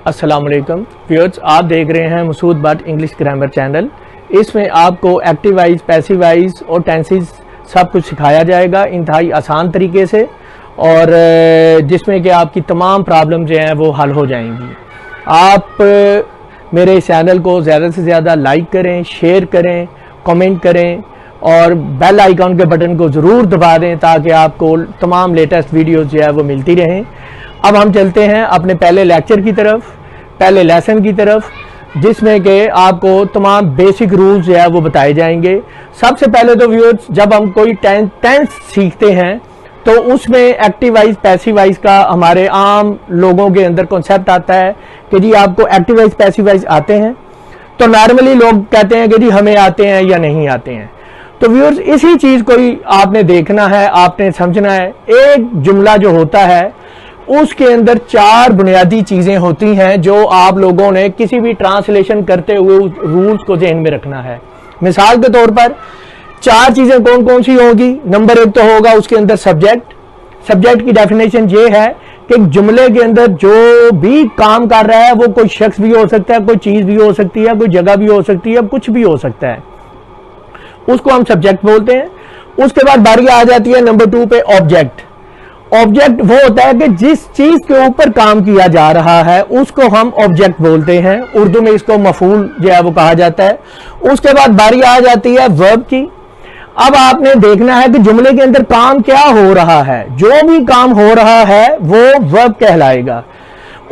अस्सलाम वालेकुम व्यूअर्स, आप देख रहे हैं Masood Bhatt English grammar channel. इसमें आपको एक्टिव वाइज, पैसिव वाइज और टेंसेस सब कुछ सिखाया जाएगा इंतहाई आसान तरीके से, और जिसमें कि आपकी तमाम प्रॉब्लम जो हैं वो हल हो जाएंगी। आप मेरे चैनल को ज़्यादा से ज़्यादा लाइक करें, शेयर करें, कमेंट करें और बेल आइकॉन के बटन को ज़रूर दबा दें ताकि आपको तमाम लेटेस्ट वीडियोज़ जो है वो मिलती रहें। अब हम चलते हैं अपने पहले लेक्चर की तरफ, पहले लेसन की तरफ, जिसमें कि आपको तमाम बेसिक रूल्स जो है वो बताए जाएंगे। सबसे पहले तो व्यूअर्स, जब हम कोई टेंस सीखते हैं तो उसमें एक्टिव वाइज, पैसिव वाइज का हमारे आम लोगों के अंदर कॉन्सेप्ट आता है कि जी आपको एक्टिव वाइज, पैसिव वाइज आते हैं। तो नॉर्मली लोग कहते हैं कि जी हमें आते हैं या नहीं आते हैं। तो व्यूअर्स, इसी चीज़ को ही आपने देखना है, आपने समझना है। एक जुमला जो होता है उसके अंदर चार बुनियादी चीजें होती हैं जो आप लोगों ने किसी भी ट्रांसलेशन करते हुए उस रूल्स को ध्यान में रखना है। मिसाल के तौर पर चार चीजें कौन कौन सी होगी। नंबर एक तो होगा उसके अंदर सब्जेक्ट। सब्जेक्ट की डेफिनेशन ये है कि जुमले के अंदर जो भी काम कर रहा है वो कोई शख्स भी हो सकता है, कोई चीज भी हो सकती है, कोई जगह भी हो सकती है, कुछ भी हो सकता है, उसको हम सब्जेक्ट बोलते हैं। उसके बाद बारी आ जाती है नंबर 2 पे ऑब्जेक्ट। ऑब्जेक्ट वो होता है कि जिस चीज के ऊपर काम किया जा रहा है उसको हम ऑब्जेक्ट बोलते हैं। उर्दू में इसको मफूल जो है वो कहा जाता है। उसके बाद बारी आ जाती है वर्ब की। अब आपने देखना है कि जुमले के अंदर काम क्या हो रहा है। जो भी काम हो रहा है वो वर्ब कहलाएगा।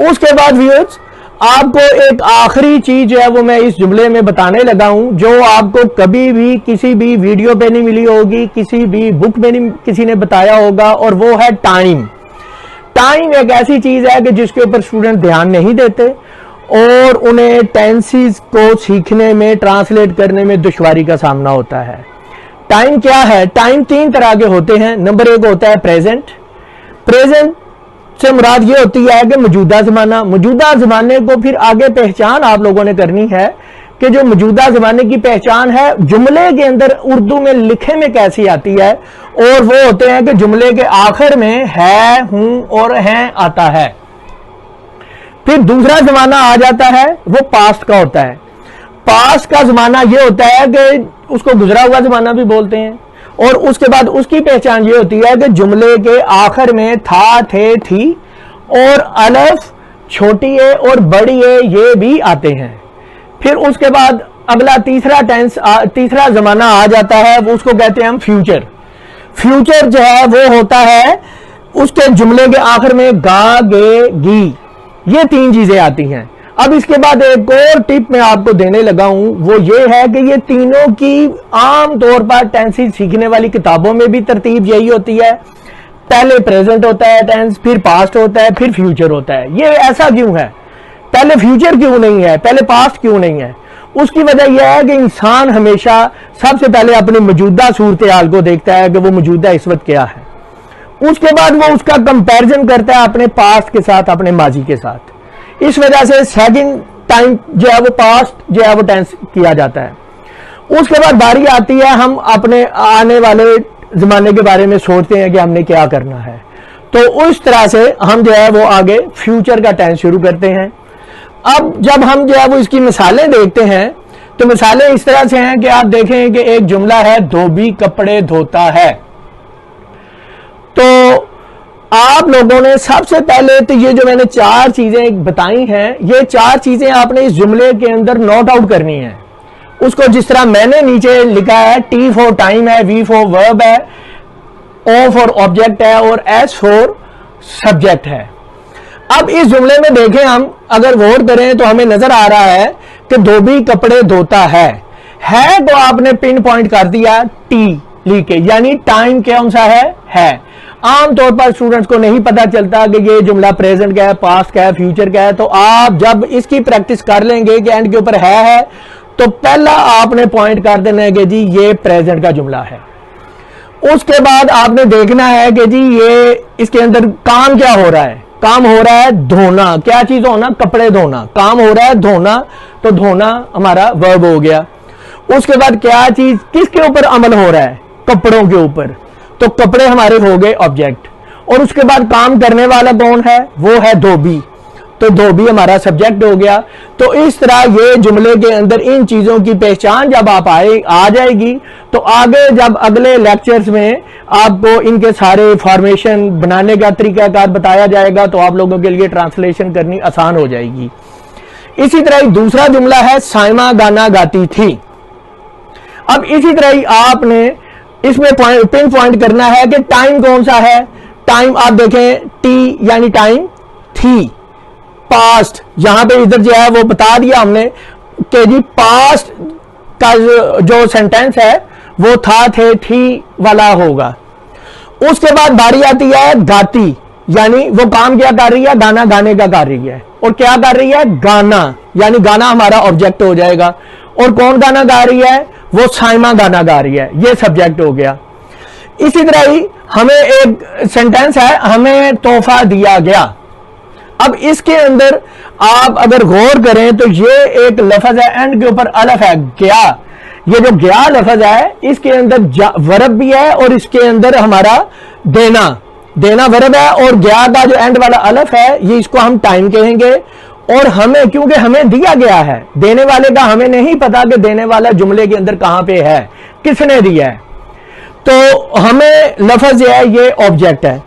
उसके बाद व्यूअर्स, आपको एक आखिरी चीज जो है वो मैं इस जुमले में बताने लगा हूं, जो आपको कभी भी किसी भी वीडियो पे नहीं मिली होगी, किसी भी बुक में नहीं किसी ने बताया होगा, और वो है टाइम। टाइम एक ऐसी चीज है कि जिसके ऊपर स्टूडेंट ध्यान नहीं देते और उन्हें टेंसेस को सीखने में, ट्रांसलेट करने में दुश्वारी का सामना होता है। टाइम क्या है? टाइम तीन तरह के होते हैं। नंबर एक होता है प्रेजेंट। प्रेजेंट से मुराद ये होती है कि मौजूदा जमाना। मौजूदा जमाने को फिर आगे पहचान आप लोगों ने करनी है कि जो मौजूदा जमाने की पहचान है जुमले के अंदर उर्दू में लिखे में कैसी आती है, और वो होते हैं कि जुमले के आखिर में है, हूं और हैं आता है। फिर दूसरा जमाना आ जाता है, वो पास्ट का होता है। पास्ट का जमाना ये होता है कि उसको गुजरा हुआ जमाना भी बोलते हैं, और उसके बाद उसकी पहचान ये होती है कि जुमले के आखिर में था, थे, थी और अलफ, छोटी ए और बड़ी ए ये भी आते हैं। फिर उसके बाद अगला तीसरा जमाना आ जाता है, वो उसको कहते हैं हम फ्यूचर। फ्यूचर जो है वो होता है उसके जुमले के आखिर में गा, गे, गी, ये तीन चीजें आती हैं। अब इसके बाद एक और टिप मैं आपको देने लगा हूं, वो ये है कि ये तीनों की आम तौर पर टेंसेस सीखने वाली किताबों में भी तरतीब यही होती है। पहले प्रेजेंट होता है टेंस, फिर पास्ट होता है, फिर फ्यूचर होता है। ये ऐसा क्यों है? पहले फ्यूचर क्यों नहीं है, पहले पास्ट क्यों नहीं है? उसकी वजह यह है कि इंसान हमेशा सबसे पहले अपनी मौजूदा सूरत हाल को देखता है कि वो मौजूदा इस वक्त क्या है। उसके बाद वो उसका कंपैरिजन करता है अपने पास्ट के साथ, अपने माजी के साथ। इस वजह से सेकंड टाइम जो है वो पास्ट जो है वो टेंस किया जाता है। उसके बाद बारी आती है, हम अपने आने वाले जमाने के बारे में सोचते हैं कि हमने क्या करना है। तो उस तरह से हम जो है वो आगे फ्यूचर का टेंस शुरू करते हैं। अब जब हम जो है वो इसकी मिसालें देखते हैं तो मिसालें इस तरह से हैं कि आप देखें कि एक जुमला है, धोबी कपड़े धोता है। तो आप लोगों ने सबसे पहले तो ये जो मैंने चार चीजें बताई हैं, ये चार चीजें आपने इस जुमले के अंदर नोट आउट करनी है। उसको जिस तरह मैंने नीचे लिखा है, टी फॉर टाइम है, वी फॉर वर्ब है, ओ फॉर ऑब्जेक्ट है और एस फॉर सब्जेक्ट है। अब इस जुमले में देखें, हम अगर गौर करें तो हमें नजर आ रहा है कि धोबी कपड़े धोता है तो आपने पिन पॉइंट कर दिया टी लिख के, यानी टाइम कौन सा है। आमतौर पर स्टूडेंट्स को नहीं पता चलता कि ये जुमला प्रेजेंट का है, पास्ट का है, फ्यूचर का है। तो आप जब इसकी प्रैक्टिस कर लेंगे कि एंड के ऊपर है, तो पहला आपने पॉइंट कर देना है कि जी ये प्रेजेंट का जुमला है। उसके बाद आपने देखना है कि जी ये इसके अंदर काम क्या हो रहा है। काम हो रहा है धोना। क्या चीज होना? कपड़े धोना। काम हो रहा है धोना, तो धोना हमारा वर्ब हो गया। उसके बाद क्या चीज, किसके ऊपर अमल हो रहा है? कपड़ों के ऊपर, तो कपड़े हमारे हो गए ऑब्जेक्ट। और उसके बाद काम करने वाला कौन है? वो है धोबी। तो धोबी हमारा सब्जेक्ट हो गया। तो इस तरह ये जुमले के अंदर इन चीज़ों की पहचान जब आप आ जाएगी तो आगे जब अगले लेक्चर्स में आपको इनके सारे फॉर्मेशन बनाने का तरीकाकार बताया जाएगा तो आप लोगों के लिए ट्रांसलेशन करनी आसान हो जाएगी। इसी तरह ही दूसरा जुमला है साइमा गाना गाती थी। अब इसी तरह ही आपने इसमें पिन पॉइंट करना है कि टाइम कौन सा है। टाइम आप देखें टी यानी टाइम, थी पास्ट, यहां पे इधर जो है वो बता दिया हमने कि जी पास्ट का जो सेंटेंस है वो था, थे, थी वाला होगा। उसके बाद बारी आती है गाती, यानी वो काम क्या कर रही है, गाना गाने का कर रही है। और क्या कर रही है, गाना, यानी गाना हमारा ऑब्जेक्ट हो जाएगा। और कौन गाना गा रही है, वो साइमा गाना गा रही है, ये सब्जेक्ट हो गया। इसी तरह ही हमें एक सेंटेंस है, हमें तोहफा दिया गया। अब इसके अंदर आप अगर गौर करें तो ये एक लफ्ज है, एंड के ऊपर अलफ है, गया। ये जो गया लफ्ज है इसके अंदर वर्ब भी है और इसके अंदर हमारा देना वर्ब है, और गया का जो एंड वाला अलफ है ये इसको हम टाइम कहेंगे। और हमें, क्योंकि हमें दिया गया है, देने वाले का हमें नहीं पता कि देने वाला जुमले के अंदर कहां पे है, किसने दिया है, तो हमें लफ्ज है ये ऑब्जेक्ट है।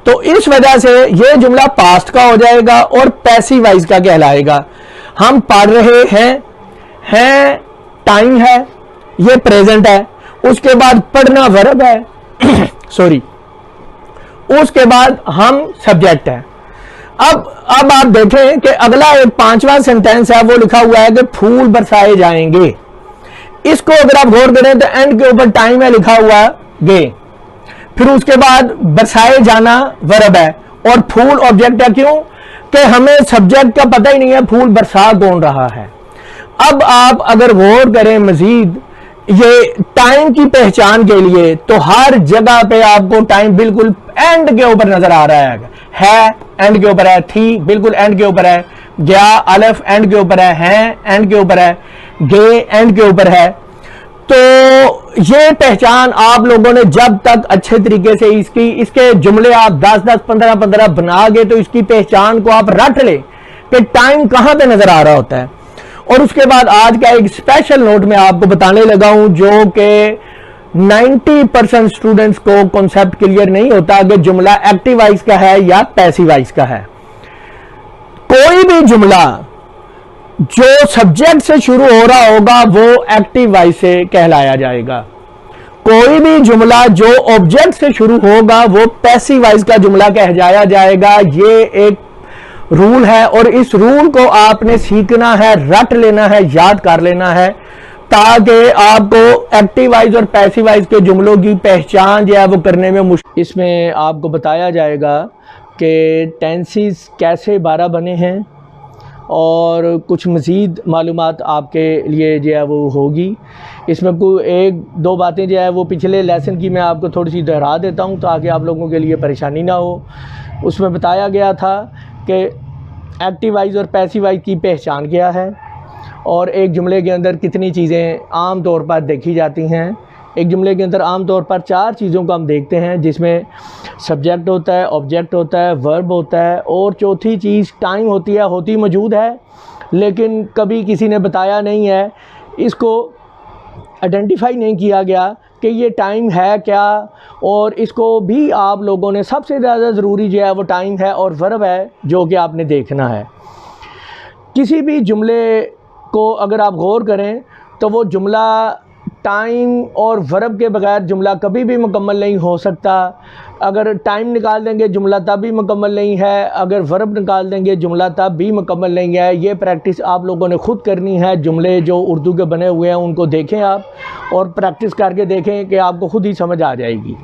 तो इस वजह से ये जुमला पास्ट का हो जाएगा और पैसिव वॉइस का कहलाएगा। हम पढ़ रहे हैं टाइम है, ये प्रेजेंट है। उसके बाद पढ़ना वर्ब है सॉरी, उसके बाद हम सब्जेक्ट है। अब आप देखें कि अगला एक पांचवा सेंटेंस है, वो लिखा हुआ है कि फूल बरसाए जाएंगे। इसको अगर आप गौर करें तो एंड के ऊपर टाइम है लिखा हुआ गे, फिर उसके बाद बरसाए जाना वर्ब है और फूल ऑब्जेक्ट है। क्यों कि हमें सब्जेक्ट का पता ही नहीं है फूल बरसा कौन रहा है। अब आप अगर गौर करें मजीद ये टाइम की पहचान के लिए, तो हर जगह पे आपको टाइम बिल्कुल एंड के ऊपर नजर आ रहा है एंड के ऊपर है, थी बिल्कुल एंड के ऊपर है, गया अलिफ एंड के ऊपर है एंड के ऊपर है, गे एंड के ऊपर है। तो ये पहचान आप लोगों ने जब तक अच्छे तरीके से इसके जुमले आप 10-10, 15-15 बना गए तो इसकी पहचान को आप रट ले कि टाइम कहां पे नजर आ रहा होता है। और उसके बाद आज का एक स्पेशल नोट मैं आपको बताने लगा हूं जो कि 90% स्टूडेंट्स को कॉन्सेप्ट क्लियर नहीं होता कि जुमला एक्टिव वॉइस का है या पैसिव वॉइस का है। कोई भी जुमला जो सब्जेक्ट से शुरू हो रहा होगा वो एक्टिव वॉइस से कहलाया जाएगा। कोई भी जुमला जो ऑब्जेक्ट से शुरू होगा वो पैसिव वॉइस का जुमला कहलाया जाएगा। ये एक रूल है और इस रूल को आपने सीखना है, रट लेना है, याद कर लेना है, ताकि आपको एक्टिव वॉइस और पैसिव वॉइस के जुमलों की पहचान जो है वो करने में मुश्किल। इसमें आपको बताया जाएगा कि टेंसेस कैसे 12 बने हैं और कुछ मज़ीद मालूमात आपके लिए जो है वो होगी। इसमें कोई 1-2 बातें जो है वो पिछले लेसन की मैं आपको थोड़ी सी दोहरा देता हूँ ताकि आप लोगों के लिए परेशानी ना हो। उसमें बताया गया था कि एक्टिव वॉइस और पैसिव वॉइस की पहचान क्या है और एक जुमले के अंदर कितनी चीज़ें आम तौर पर देखी जाती हैं। एक जुमले के अंदर आम तौर पर 4 चीज़ों को हम देखते हैं, जिसमें सब्जेक्ट होता है, ऑब्जेक्ट होता है, वर्ब होता है और चौथी चीज़ टाइम होती है। होती मौजूद है लेकिन कभी किसी ने बताया नहीं है, इसको आइडेंटिफाई नहीं किया गया कि ये टाइम है क्या। और इसको भी आप लोगों ने सबसे ज़्यादा ज़रूरी जो है वो टाइम है और वर्ब है जो कि आपने देखना है। किसी भी जुमले को अगर आप गौर करें तो वो जुमला टाइम और वर्ब के बगैर जुमला कभी भी मुकम्मल नहीं हो सकता। अगर टाइम निकाल देंगे जुमला तब भी मुकम्मल नहीं है, अगर वर्ब निकाल देंगे जुमला तब भी मुकम्मल नहीं है। ये प्रैक्टिस आप लोगों ने खुद करनी है। जुमले जो उर्दू के बने हुए हैं उनको देखें आप और प्रैक्टिस करके देखें कि आपको खुद ही समझ आ जाएगी।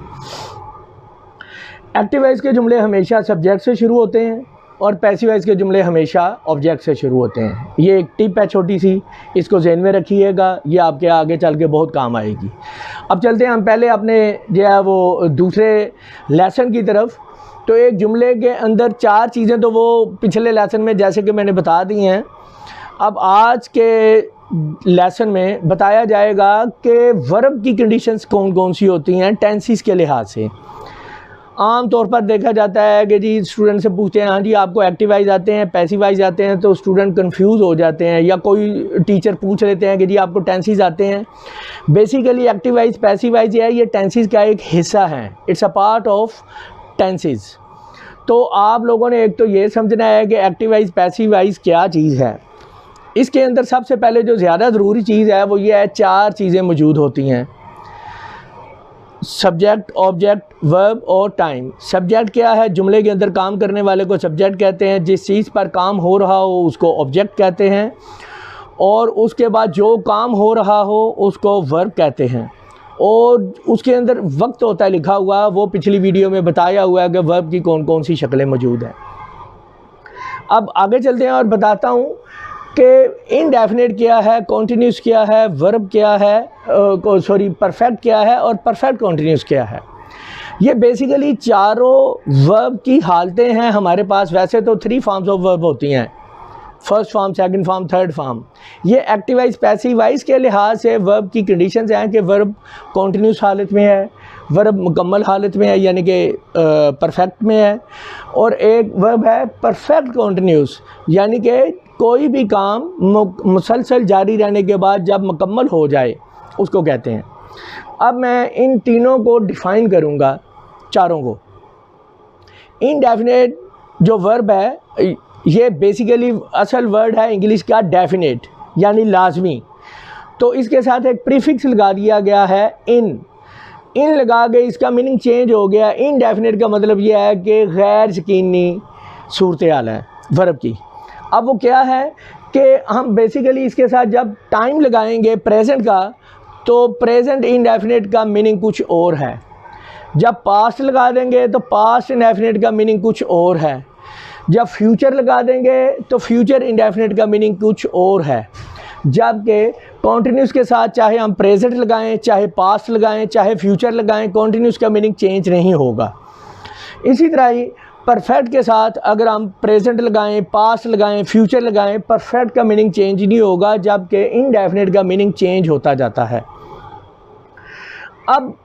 एक्टिव वॉइस के जुमले हमेशा सब्जेक्ट से शुरू होते हैं और पैसिव वॉइस के जुमले हमेशा ऑब्जेक्ट से शुरू होते हैं। ये एक टिप है छोटी सी, इसको ज़हन में रखिएगा, ये आपके आगे चल के बहुत काम आएगी। अब चलते हैं हम पहले अपने जो है वो दूसरे लेसन की तरफ। तो एक जुमले के अंदर 4 चीज़ें तो वो पिछले लेसन में जैसे कि मैंने बता दी हैं। अब आज के लेसन में बताया जाएगा कि वर्ब की कंडीशंस कौन कौन सी होती हैं टेंसेस के लिहाज से। आम तौर पर देखा जाता है कि जी स्टूडेंट से पूछते हैं हाँ जी आपको एक्टिव वाइज आते हैं, पैसिव वाइज आते हैं, तो स्टूडेंट कंफ्यूज हो जाते हैं, या कोई टीचर पूछ लेते हैं कि जी आपको टेंसेस आते हैं। Basically active voice passive wise है, ये टेंसेस का एक हिस्सा है, it's a part of tenses. तो आप लोगों ने एक तो ये समझना है कि एक्टिव वाइज पैसिव वाइज क्या चीज़ है। इसके अंदर सबसे पहले जो ज़्यादा ज़रूरी चीज़ है वो ये है, 4 चीज़ें मौजूद होती हैं, सब्जेक्ट, ऑब्जेक्ट, वर्ब और टाइम। सब्जेक्ट क्या है? जुमले के अंदर काम करने वाले को सब्जेक्ट कहते हैं, जिस चीज़ पर काम हो रहा हो उसको ऑब्जेक्ट कहते हैं, और उसके बाद जो काम हो रहा हो उसको वर्ब कहते हैं, और उसके अंदर वक्त होता है लिखा हुआ, वो पिछली वीडियो में बताया हुआ है कि वर्ब की कौन कौन सी शक्लें मौजूद हैं। अब आगे चलते हैं और बताता हूँ कि इनडेफिनेट क्या है, कॉन्टीन्यूस क्या है, वर्ब क्या है, परफेक्ट क्या है और परफेक्ट कॉन्टीन्यूस क्या है। ये बेसिकली चारों वर्ब की हालतें हैं हमारे पास। वैसे तो 3 फॉर्म्स ऑफ वर्ब होती हैं, first form, second form, third form. ये एक्टिव वाइज पैसिव वाइज के लिहाज से वर्ब की कंडीशंस हैं कि वर्ब कॉन्टीन्यूस हालत में है, वर्ब मुकम्मल हालत में है यानी कि परफेक्ट में है, और एक वर्ब है परफेक्ट कॉन्टीन्यूस यानी कि कोई भी काम मुसलसल जारी रहने के बाद जब मुकम्मल हो जाए उसको कहते हैं। अब मैं इन तीनों को डिफ़ाइन करूँगा, चारों को। इनडेफिनेट जो वर्ब है ये बेसिकली असल वर्ड है इंग्लिश का डेफिनेट यानी लाजमी, तो इसके साथ एक प्रीफिक्स लगा दिया गया है इन लगा के इसका मीनिंग चेंज हो गया। इनडेफिनेट का मतलब यह है कि गैर यकीनी सूरत हाल है वर्ब की। अब वो क्या है कि हम बेसिकली इसके साथ जब टाइम लगाएंगे प्रेजेंट का, तो प्रेजेंट इनडेफिनेट का मीनिंग कुछ और है। जब पास्ट लगा देंगे तो पास्ट इनडेफिनेट का मीनिंग कुछ और है। जब फ्यूचर लगा देंगे तो फ्यूचर इनडेफिनेट का मीनिंग कुछ और है। जबकि कॉन्टीन्यूस के साथ चाहे हम प्रेजेंट लगाएं, चाहे पास्ट लगाएं, चाहे फ्यूचर लगाएं, कॉन्टीन्यूस का मीनिंग चेंज नहीं होगा। इसी तरह ही परफेक्ट के साथ अगर हम प्रेजेंट लगाएं, पास्ट लगाएं, फ्यूचर लगाएं, परफेक्ट का मीनिंग चेंज नहीं होगा, जबकि इनडेफिनेट का मीनिंग चेंज होता जाता है। अब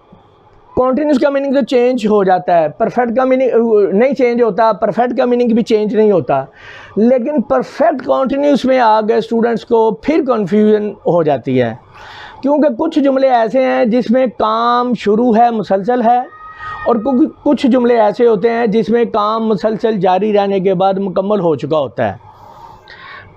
कॉन्टीन्यूस का मीनिंग तो चेंज हो जाता है, परफेक्ट का मीनिंग नहीं चेंज होता, परफेक्ट का मीनिंग भी चेंज नहीं होता, लेकिन परफेक्ट कॉन्टीन्यूस में आ गए स्टूडेंट्स को फिर कन्फ्यूजन हो जाती है, क्योंकि कुछ जुमले ऐसे हैं जिसमें काम शुरू है, मुसलसल है, और कुछ जुमले ऐसे होते हैं जिसमें काम मुसलसल जारी रहने के बाद मुकम्मल हो चुका होता है।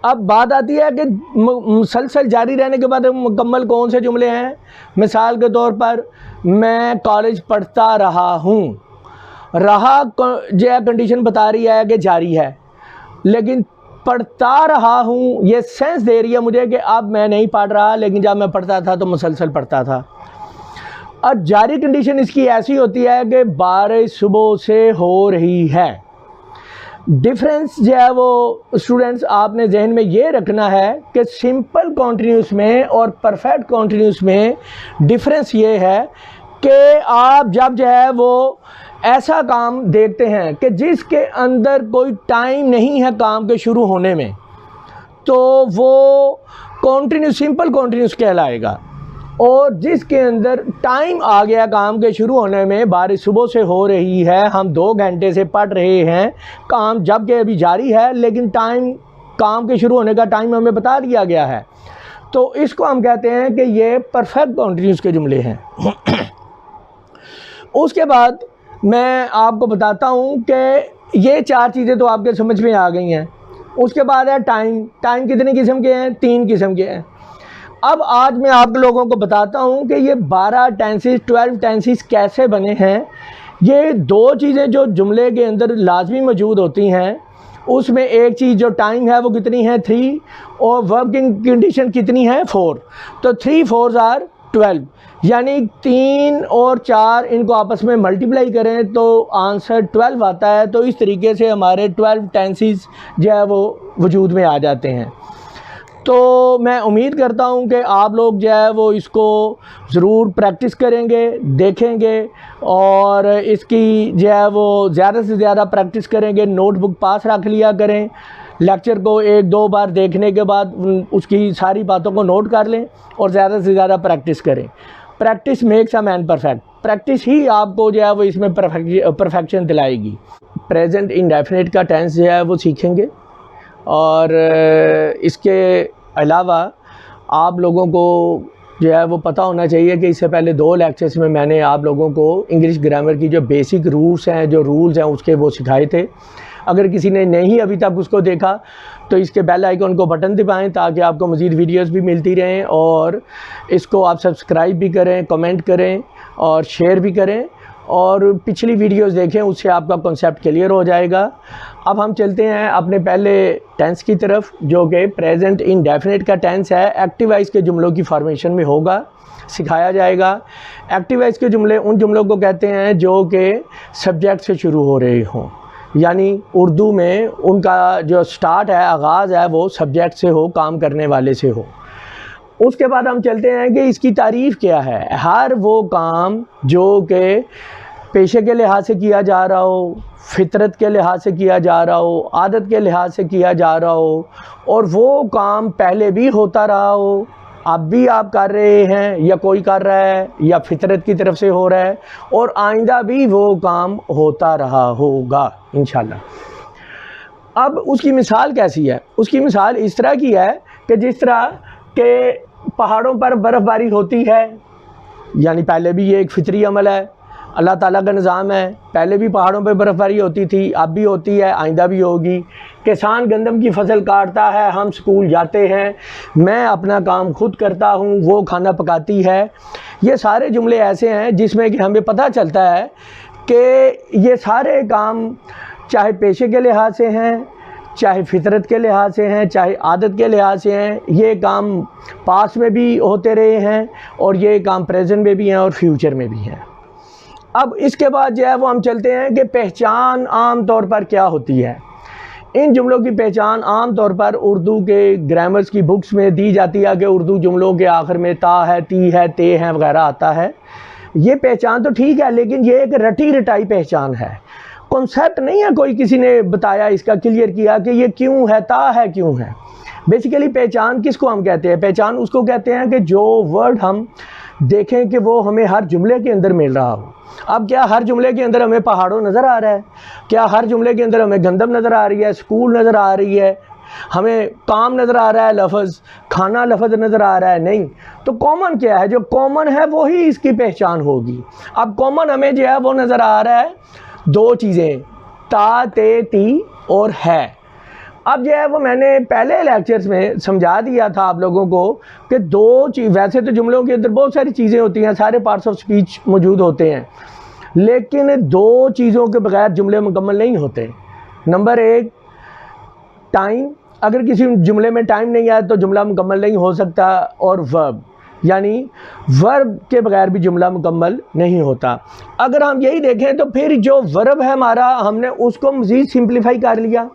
अब बात आती है कि मुसलसल जारी रहने के बाद मुकम्मल कौन से जुमले हैं। मिसाल के तौर पर मैं कॉलेज पढ़ता रहा हूँ, रहा जो है कंडीशन बता रही है कि जारी है, लेकिन पढ़ता रहा हूँ ये सेंस दे रही है मुझे कि अब मैं नहीं पढ़ रहा, लेकिन जब मैं पढ़ता था तो मुसलसल पढ़ता था। और जारी कंडीशन इसकी ऐसी होती है कि बारिश सुबह से हो रही है। डिफरेंस जो है वो स्टूडेंट्स आपने जहन में ये रखना है कि सिंपल कॉन्टीन्यूस में और परफेक्ट कॉन्टीन्यूस में डिफरेंस ये है कि आप जब जो है वो ऐसा काम देखते हैं कि जिसके अंदर कोई टाइम नहीं है काम के शुरू होने में, तो वो कॉन्टीन्यूस सिंपल कॉन्टीन्यूस कहलाएगा। और जिसके अंदर टाइम आ गया काम के शुरू होने में, बारिश सुबह से हो रही है, हम 2 घंटे से पढ़ रहे हैं, काम जबकि अभी जारी है, लेकिन टाइम काम के शुरू होने का टाइम हमें बता दिया गया है, तो इसको हम कहते हैं कि ये परफेक्ट कॉन्टीन्यूस के जुमले हैं। उसके बाद मैं आपको बताता हूँ कि ये 4 चीज़ें तो आपके समझ में आ गई हैं। उसके बाद है टाइम। टाइम कितने किस्म के हैं? 3 किस्म के हैं। अब आज मैं आप लोगों को बताता हूँ कि ये 12 टेंसेस 12 टेंसेस कैसे बने हैं। ये 2 चीज़ें जो जुमले के अंदर लाजमी मौजूद होती हैं, उसमें एक चीज़ जो टाइम है वो कितनी है 3, और वर्ब की कंडीशन कितनी है 4। तो 3 4 आर 12, यानी 3 और 4 इनको आपस में मल्टीप्लाई करें तो आंसर 12 आता है। तो इस तरीके से हमारे 12 टेंसेस जो है वो वजूद में आ जाते हैं। तो मैं उम्मीद करता हूं कि आप लोग जो है वो इसको ज़रूर प्रैक्टिस करेंगे, देखेंगे, और इसकी जो है वो ज़्यादा से ज़्यादा प्रैक्टिस करेंगे। नोटबुक पास रख लिया करें, लेक्चर को 1-2 बार देखने के बाद उसकी सारी बातों को नोट कर लें और ज़्यादा से ज़्यादा प्रैक्टिस करें। Practice makes a man perfect. Practice ही आपको जो है वो इसमें परफेक्शन दिलाएगी। प्रेजेंट इंडेफिनिट का टेंस जो है वो सीखेंगे, और इसके अलावा आप लोगों को जो है वो पता होना चाहिए कि इससे पहले 2 लेक्चर्स में मैंने आप लोगों को इंग्लिश ग्रामर की जो बेसिक रूल्स हैं उसके वो सिखाए थे। अगर किसी ने नहीं अभी तक उसको देखा तो इसके बेल आइकन को बटन दबाएं ताकि आपको मज़ीद वीडियोस भी मिलती रहें, और इसको आप सब्सक्राइब भी करें, कमेंट करें और शेयर भी करें, और पिछली वीडियोस देखें, उससे आपका कॉन्सेप्ट क्लियर हो जाएगा। अब हम चलते हैं अपने पहले टेंस की तरफ, जो कि प्रेजेंट इंडेफिनिट का टेंस है। एक्टिव वॉइस के जुमलों की फॉर्मेशन में होगा, सिखाया जाएगा। एक्टिव वॉइस के जुमले उन जुमलों को कहते हैं जो कि सब्जेक्ट से शुरू हो रहे हों, यानी उर्दू में उनका जो स्टार्ट है, आगाज़ है, वो सब्जेक्ट से हो, काम करने वाले से हो। उसके बाद हम चलते हैं कि इसकी तारीफ़ क्या है। हर वो काम जो कि पेशे के लिहाज से किया जा रहा हो, फितरत के लिहाज से किया जा रहा हो, आदत के लिहाज से किया जा रहा हो, और वो काम पहले भी होता रहा हो, अब भी आप कर रहे हैं या कोई कर रहा है या फितरत की तरफ से हो रहा है, और आइंदा भी वो काम होता रहा होगा इंशाल्लाह। अब उसकी मिसाल कैसी है? उसकी मिसाल इस तरह की है कि जिस तरह के पहाड़ों पर बर्फ़बारी होती है, यानी पहले भी ये एक फितरी अमल है, अल्लाह ताला का निज़ाम है। पहले भी पहाड़ों पर बर्फ़बारी होती थी, अब भी होती है, आइंदा भी होगी। किसान गंदम की फसल काटता है, हम स्कूल जाते हैं, मैं अपना काम खुद करता हूँ, वो खाना पकाती है। ये सारे जुमले ऐसे हैं जिसमें कि हमें पता चलता है कि ये सारे काम चाहे पेशे के लिहाज से हैं, चाहे फितरत के लिहाज से हैं, चाहे आदत के लिहाज से हैं, ये काम पास्ट में भी होते रहे हैं, और ये काम प्रेजेंट में भी हैं और फ्यूचर में भी हैं। अब इसके बाद जो है वो हम चलते हैं कि पहचान आम तौर पर क्या होती है। इन जुमलों की पहचान आम तौर पर उर्दू के ग्रामर्स की बुक्स में दी जाती है कि उर्दू जुमलों के आखिर में ता है, ती है, ते हैं वगैरह आता है। ये पहचान तो ठीक है, लेकिन ये एक रटी रटाई पहचान है, कॉन्सेप्ट नहीं है कोई किसी ने बताया, इसका क्लियर किया कि ये क्यों है, ता है क्यों है। बेसिकली पहचान किसको हम कहते हैं? पहचान उसको कहते हैं कि जो वर्ड हम देखें कि वो हमें हर जुमले के अंदर मिल रहा हो। अब क्या हर जुमले के अंदर हमें पहाड़ों नज़र आ रहा है? क्या हर जुमले के अंदर हमें गंदम नज़र आ रही है, स्कूल नज़र आ रही है, हमें काम नज़र आ रहा है, लफ्ज़ खाना लफ्ज़ नज़र आ रहा है? नहीं। तो कॉमन क्या है? जो कॉमन है वही इसकी पहचान होगी। अब कॉमन हमें जो है वो नज़र आ रहा है 2 चीज़ें, ता, ते, ती और है। अब जो है वो मैंने पहले लेक्चर्स में समझा दिया था आप लोगों को कि 2 चीज़, वैसे तो जुमलों के अंदर बहुत सारी चीज़ें होती हैं, सारे पार्ट्स ऑफ स्पीच मौजूद होते हैं, लेकिन 2 चीज़ों के बगैर जुमले मुकम्मल नहीं होते। नंबर 1 टाइम, अगर किसी जुमले में टाइम नहीं आया तो जुमला मुकम्मल नहीं हो सकता, और वर्ब, यानी वर्ब के बगैर भी जुमला मुकम्मल नहीं होता। अगर हम यही देखें तो फिर जो वर्ब है हमारा, हमने उसको मज़ीद सिंप्लीफाई कर लिया,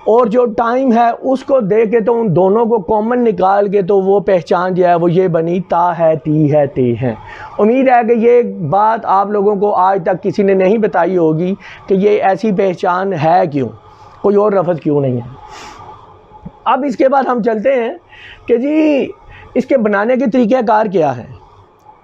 और जो टाइम है उसको दे के तो उन दोनों को कॉमन निकाल के तो वो पहचान जो है वो ये बनी, ता है, ती है, ते हैं। उम्मीद है कि ये बात आप लोगों को आज तक किसी ने नहीं बताई होगी कि ये ऐसी पहचान है क्यों, कोई और लफ्ज़ क्यों नहीं है। अब इसके बाद हम चलते हैं कि जी इसके बनाने के तरीक़ेकार क्या हैं।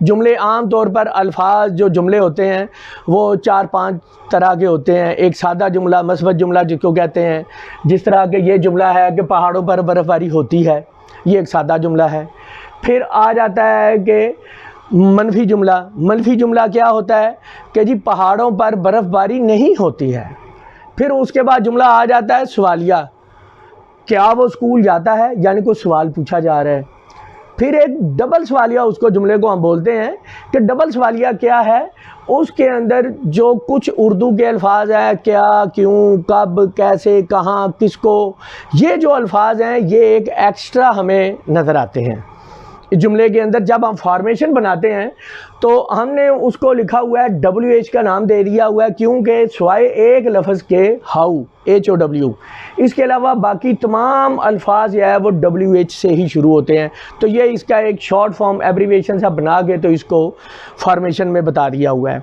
जुमले आम तौर पर अल्फाज जो जुमले होते हैं वो 4-5 तरह के होते हैं। एक सादा जुमला, मस्बत जुमला जिसको कहते हैं, जिस तरह के ये जुमला है कि पहाड़ों पर बर्फ़बारी होती है, ये एक सादा जुमला है। फिर आ जाता है कि मनफी जुमला। मनफी जुमला क्या होता है कि जी पहाड़ों पर बर्फ़बारी नहीं होती है। फिर उसके बाद जुमला आ जाता है सवालिया, क्या वो स्कूल जाता है, यानी कोई सवाल पूछा जा रहा है। फिर एक डबल सवालिया, उसको जुमले को हम बोलते हैं कि डबल सवालिया क्या है, उसके अंदर जो कुछ उर्दू के अल्फाज हैं, क्या, क्यों, कब, कैसे, कहाँ, किसको, ये जो अल्फाज हैं ये एक एक्स्ट्रा हमें नज़र आते हैं इस जुमले के अंदर। जब हम फॉर्मेशन बनाते हैं तो हमने उसको लिखा हुआ है WH का नाम दे दिया हुआ है, क्योंकि सिवाय एक लफ्ज़ के हाउ, HOW, इसके अलावा बाकी तमाम अल्फाज है वो WH से ही शुरू होते हैं। तो ये इसका एक शॉर्ट फॉर्म एब्रीविएशन सा बना के तो इसको फॉर्मेशन में बता दिया हुआ है।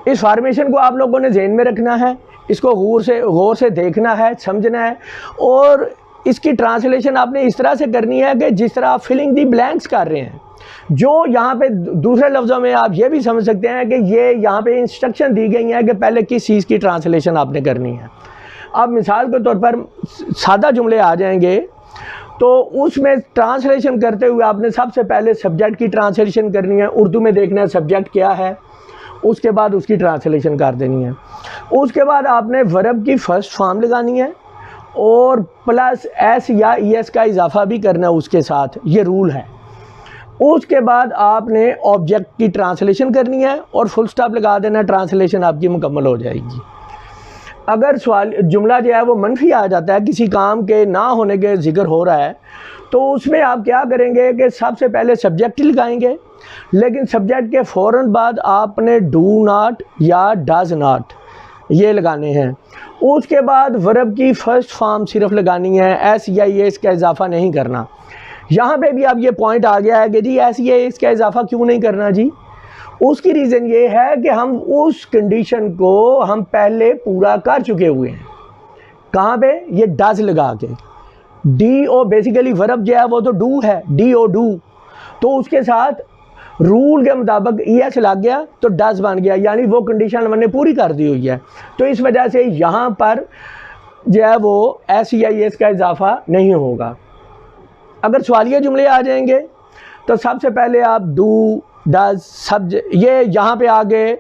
इस फॉर्मेशन को आप लोगों ने ज़हन में रखना है, इसको गौर से देखना है, समझना है, और इसकी ट्रांसलेशन आपने इस तरह से करनी है कि जिस तरह आप फिलिंग दी ब्लैंक्स कर रहे हैं। जो यहाँ पे दूसरे लफ्ज़ों में आप ये भी समझ सकते हैं कि ये यहाँ पे इंस्ट्रक्शन दी गई हैं कि पहले किस चीज़ की ट्रांसलेशन आपने करनी है। अब मिसाल के तौर पर सादा जुमले आ जाएंगे तो उसमें ट्रांसलेशन करते हुए आपने सबसे पहले सब्जेक्ट की ट्रांसलेशन करनी है। उर्दू में देखना है सब्जेक्ट क्या है, उसके बाद उसकी ट्रांसलेशन कर देनी है। उसके बाद आपने वर्ब की फर्स्ट फॉर्म लगानी है और प्लस एस या ई एस का इजाफा भी करना है उसके साथ, ये रूल है। उसके बाद आपने ऑब्जेक्ट की ट्रांसलेशन करनी है और फुल स्टॉप लगा देना, ट्रांसलेशन आपकी मुकम्मल हो जाएगी। अगर सवाल जुमला जो है वो मनफी आ जाता है, किसी काम के ना होने के जिक्र हो रहा है, तो उसमें आप क्या करेंगे कि सबसे पहले सब्जेक्ट ही लगाएंगे, लेकिन सब्जेक्ट के फ़ौरन बाद आपने डू नॉट या डज नॉट ये लगाने हैं। उसके बाद वर्ब की फ़र्स्ट फॉर्म सिर्फ लगानी है, एस या ये इसका इजाफा नहीं करना। यहाँ पे भी अब ये पॉइंट आ गया है कि जी एस या इसका इजाफा क्यों नहीं करना जी। उसकी रीज़न ये है कि हम उस कंडीशन को हम पहले पूरा कर चुके हुए हैं। कहाँ पे? ये डज लगा के। डी ओ बेसिकली वर्ब जो है वो तो डू है, डी ओ डू, तो उसके साथ रूल के मुताबिक ई एस लग गया तो डज बन गया, यानी वो कंडीशन हमने पूरी कर दी हुई है। तो इस वजह से यहाँ पर जो है वो एस या एस का इजाफा नहीं होगा। अगर सवालिया जुमले आ जाएंगे तो सबसे पहले आप डू डज सब ये यहाँ पे आगे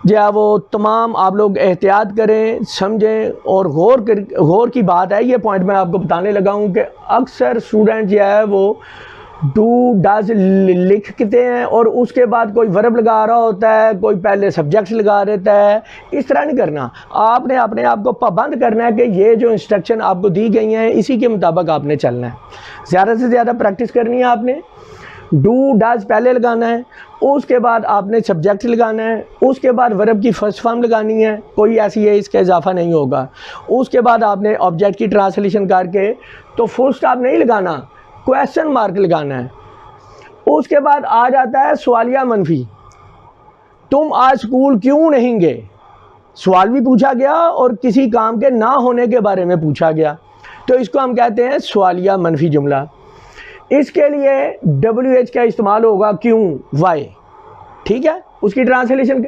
जो है वो तमाम आप लोग एहतियात करें, समझें और गौर की बात है। ये पॉइंट मैं आपको बताने लगा हूँ कि अक्सर स्टूडेंट जो है वो डू डज लिखते हैं और उसके बाद कोई वर्ब लगा रहा होता है, कोई पहले सब्जेक्ट लगा देता है। इस तरह नहीं करना, आपने अपने आप को पाबंद करना है कि ये जो इंस्ट्रक्शन आपको दी गई हैं इसी के मुताबिक आपने चलना है। ज़्यादा से ज़्यादा प्रैक्टिस करनी है आपने। डू डज पहले लगाना है, उसके बाद आपने सब्जेक्ट लगाना है, उसके बाद वर्ब की फर्स्ट फॉर्म लगानी है, कोई ऐसी है इसका इजाफा नहीं होगा। उसके बाद आपने ऑब्जेक्ट की ट्रांसलेशन करके तो फुल स्टॉप नहीं लगाना, क्वेश्चन मार्क लगाना है। उसके बाद आ जाता है सवालिया मनफी। तुम आज स्कूल क्यों नहीं गए? सवाल भी पूछा गया और किसी काम के ना होने के बारे में पूछा गया, तो इसको हम कहते हैं सवालिया मनफी जुमला। इसके लिए WH का इस्तेमाल होगा, क्यों, वाई, ठीक है। उसकी ट्रांसलेशन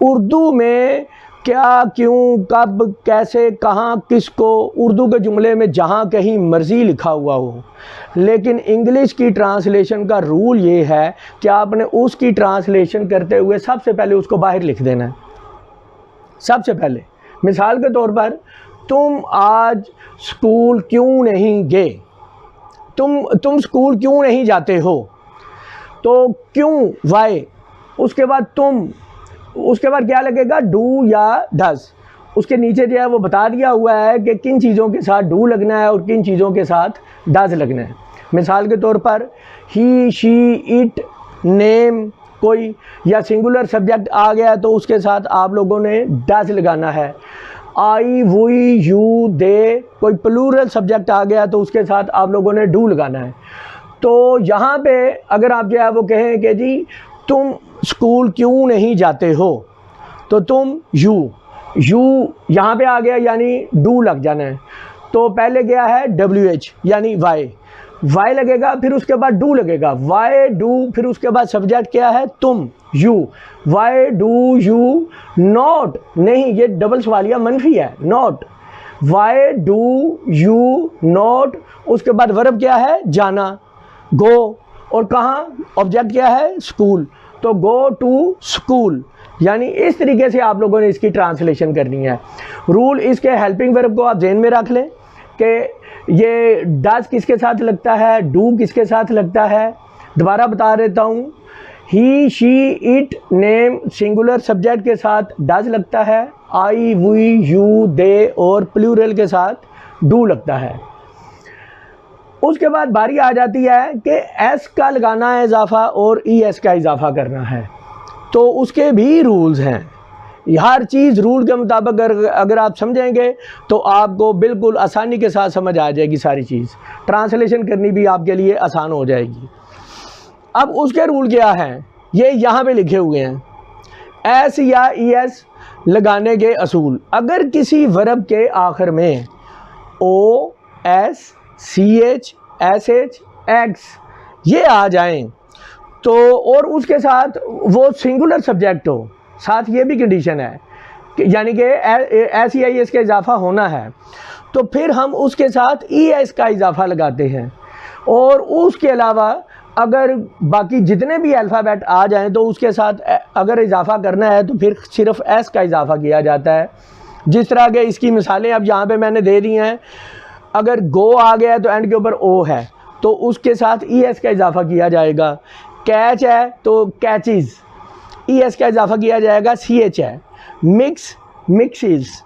उर्दू में क्या, क्यों, कब, कैसे, कहाँ, किसको, उर्दू के जुमले में जहाँ कहीं मर्जी लिखा हुआ हो। लेकिन इंग्लिश की ट्रांसलेशन का रूल ये है कि आपने उसकी ट्रांसलेशन करते हुए सबसे पहले उसको बाहर लिख देना है। सबसे पहले मिसाल के तौर पर तुम आज स्कूल क्यों नहीं गए, तुम स्कूल क्यों नहीं जाते हो, तो क्यों, वाई, उसके बाद तुम, उसके बाद क्या लगेगा, डू या डज। उसके नीचे जो है वो बता दिया हुआ है कि किन चीज़ों के साथ डू लगना है और किन चीज़ों के साथ डज लगना है। मिसाल के तौर पर ही, शी, इट, नेम कोई या सिंगुलर सब्जेक्ट आ गया तो उसके साथ आप लोगों ने डज लगाना है। आई, वी, यू, दे, कोई प्लूरल सब्जेक्ट आ गया तो उसके साथ आप लोगों ने डू लगाना है। तो यहाँ पे अगर आप जो है वो कहें कि जी तुम स्कूल क्यों नहीं जाते हो, तो तुम यू यहाँ पे आ गया यानी डू लग जाना है। तो पहले गया है WH यानी वाई लगेगा, फिर उसके बाद डू लगेगा, वाई डू, फिर उसके बाद सब्जेक्ट क्या है, तुम, you, why do you not, नहीं ये डबल सवालिया मनफी है, not, why do you not. उसके बाद वर्ब क्या है, जाना, गो, और कहाँ, ऑब्जेक्ट क्या है, स्कूल, तो गो टू स्कूल। यानी इस तरीके से आप लोगों ने इसकी ट्रांसलेशन करनी है। रूल इसके हेल्पिंग वर्ब को आप ज़हन में रख लें कि ये डज किसके साथ लगता है, डू किसके साथ लगता है। दोबारा बता देता हूँ, he, she, it, name singular subject के साथ डज लगता है, आई, वी, यू, दे और प्लूरल के साथ डू लगता है। उसके बाद बारी आ जाती है कि एस का लगाना है इजाफा और ई एस का इजाफा करना है, तो उसके भी रूल्स हैं। हर चीज़ रूल के मुताबिक अगर आप समझेंगे तो आपको बिल्कुल आसानी के साथ समझ आ जाएगी सारी चीज़, ट्रांसलेशन करनी भी आपके लिए आसान हो जाएगी। अब उसके रूल क्या हैं, ये यहाँ पे लिखे हुए हैं। एस या ई एस लगाने के असूल, अगर किसी वर्ब के आखिर में O, S, C H, S H, X ये आ जाएं तो, और उसके साथ वो सिंगुलर सब्जेक्ट हो, साथ ये भी कंडीशन है यानी कि एस या एस का इजाफा होना है, तो फिर हम उसके साथ ई एस का इजाफा लगाते हैं। और उसके अलावा अगर बाकी जितने भी अल्फ़ाबेट आ जाएं तो उसके साथ अगर इजाफा करना है तो फिर सिर्फ एस का इजाफा किया जाता है। जिस तरह के इसकी मिसालें अब यहाँ पे मैंने दे दी हैं, अगर गो आ गया तो एंड के ऊपर ओ है तो उसके साथ ई एस का इजाफा किया जाएगा। कैच है तो कैचेस, ई एस का इजाफा किया जाएगा, सी एच है। Mix, mixes.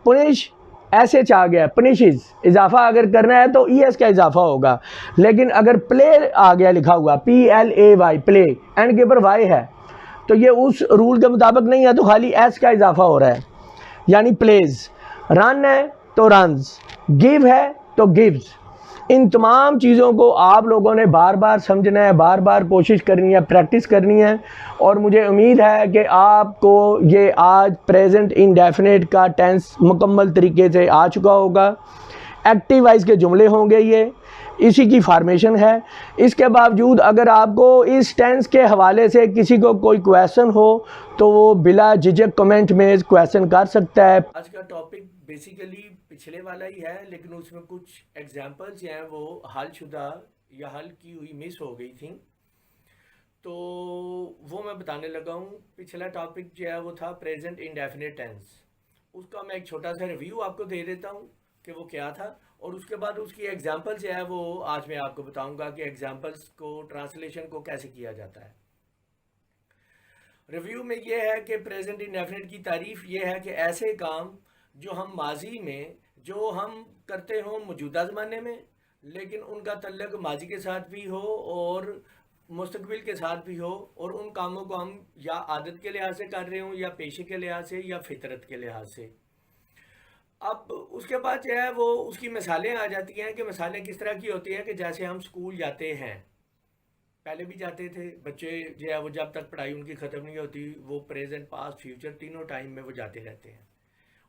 Punish, S H आ गया, पनिशेस, इजाफा अगर करना है तो ई एस का इजाफा होगा। लेकिन अगर प्ले आ गया लिखा हुआ, P L A Y, play, end के ऊपर वाई है तो ये उस रूल के मुताबिक नहीं है, तो खाली एस का इजाफा हो रहा है, यानी प्लेज। रन है तो रन्स, गिव है तो गिव्स। इन तमाम चीज़ों को आप लोगों ने बार बार समझना है, बार बार कोशिश करनी है, प्रैक्टिस करनी है। और मुझे उम्मीद है कि आपको ये आज प्रेजेंट इंडेफिनिट का टेंस मुकम्मल तरीके से आ चुका होगा। एक्टिव वाइज के जुमले होंगे, ये इसी की फार्मेशन है। इसके बावजूद अगर आपको इस टेंस के हवाले से किसी को कोई क्वेश्चन हो तो वो बिला झिझक कमेंट में क्वेश्चन कर सकता है। आज का टॉपिक बेसिकली पिछले वाला ही है, लेकिन उसमें कुछ एग्जांपल्स हैं वो हलशुदा या हल की हुई मिस हो गई थी, तो वो मैं बताने लगा हूँ। पिछला टॉपिक जो है वो था प्रेजेंट इंडेफिनिट टेंस। उसका मैं एक छोटा सा रिव्यू आपको दे देता हूँ कि वो क्या था, और उसके बाद उसकी एग्जांपल्स जो है वो आज मैं आपको बताऊंगा कि एग्जांपल्स को ट्रांसलेशन को कैसे किया जाता है। रिव्यू में ये है कि प्रेजेंट इंडेफिनिट की तारीफ ये है कि ऐसे काम जो हम माजी में जो हम करते हों मौजूदा ज़माने में, लेकिन उनका तल्लुक माजी के साथ भी हो और मुस्तकबिल के साथ भी हो, और उन कामों को हम या आदत के लिहाज से कर रहे हों या पेशे के लिहाज से या फितरत के लिहाज से। अब उसके बाद जो है वो उसकी मिसालें आ जाती हैं कि मिसालें किस तरह की होती हैं कि जैसे हम स्कूल जाते हैं, पहले भी जाते थे बच्चे जो है वो, जब तक पढ़ाई उनकी ख़त्म नहीं होती वो प्रेजेंट पास्ट फ्यूचर तीनों टाइम में वो जाते रहते हैं।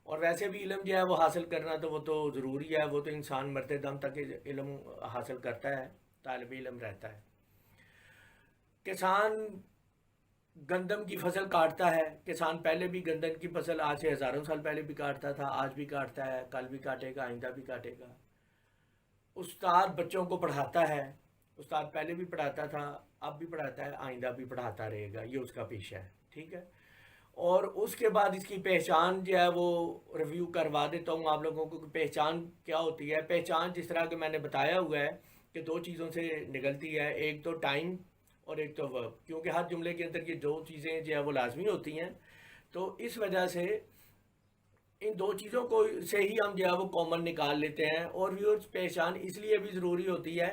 और वैसे भी इल्म जो है वो हासिल करना तो वो तो ज़रूरी है, वो तो इंसान मरते दम तक इल्म हासिल करता है, तालिब इल्म रहता है। किसान गंदम की फसल काटता है, किसान पहले भी गंदम की फसल आज से हज़ारों साल पहले भी काटता था, आज भी काटता है, कल भी काटेगा, आइंदा भी काटेगा। उस्ताद बच्चों को पढ़ाता है, उस्ताद पहले भी पढ़ाता था, अब भी पढ़ाता है, आइंदा भी पढ़ाता रहेगा, ये उसका पेशा है, ठीक है। और उसके बाद इसकी पहचान जो है वो रिव्यू करवा देता हूँ आप लोगों को कि पहचान क्या होती है। पहचान जिस तरह के मैंने बताया हुआ है कि दो चीज़ों से निकलती है, एक तो टाइम और एक तो वर्ब, क्योंकि हर जुमले के अंदर ये दो चीज़ें जो है वो लाजमी होती हैं। तो इस वजह से इन दो चीज़ों को से ही हम जो है वो कॉमन निकाल लेते हैं। और व्यूअर्स पहचान इसलिए भी ज़रूरी होती है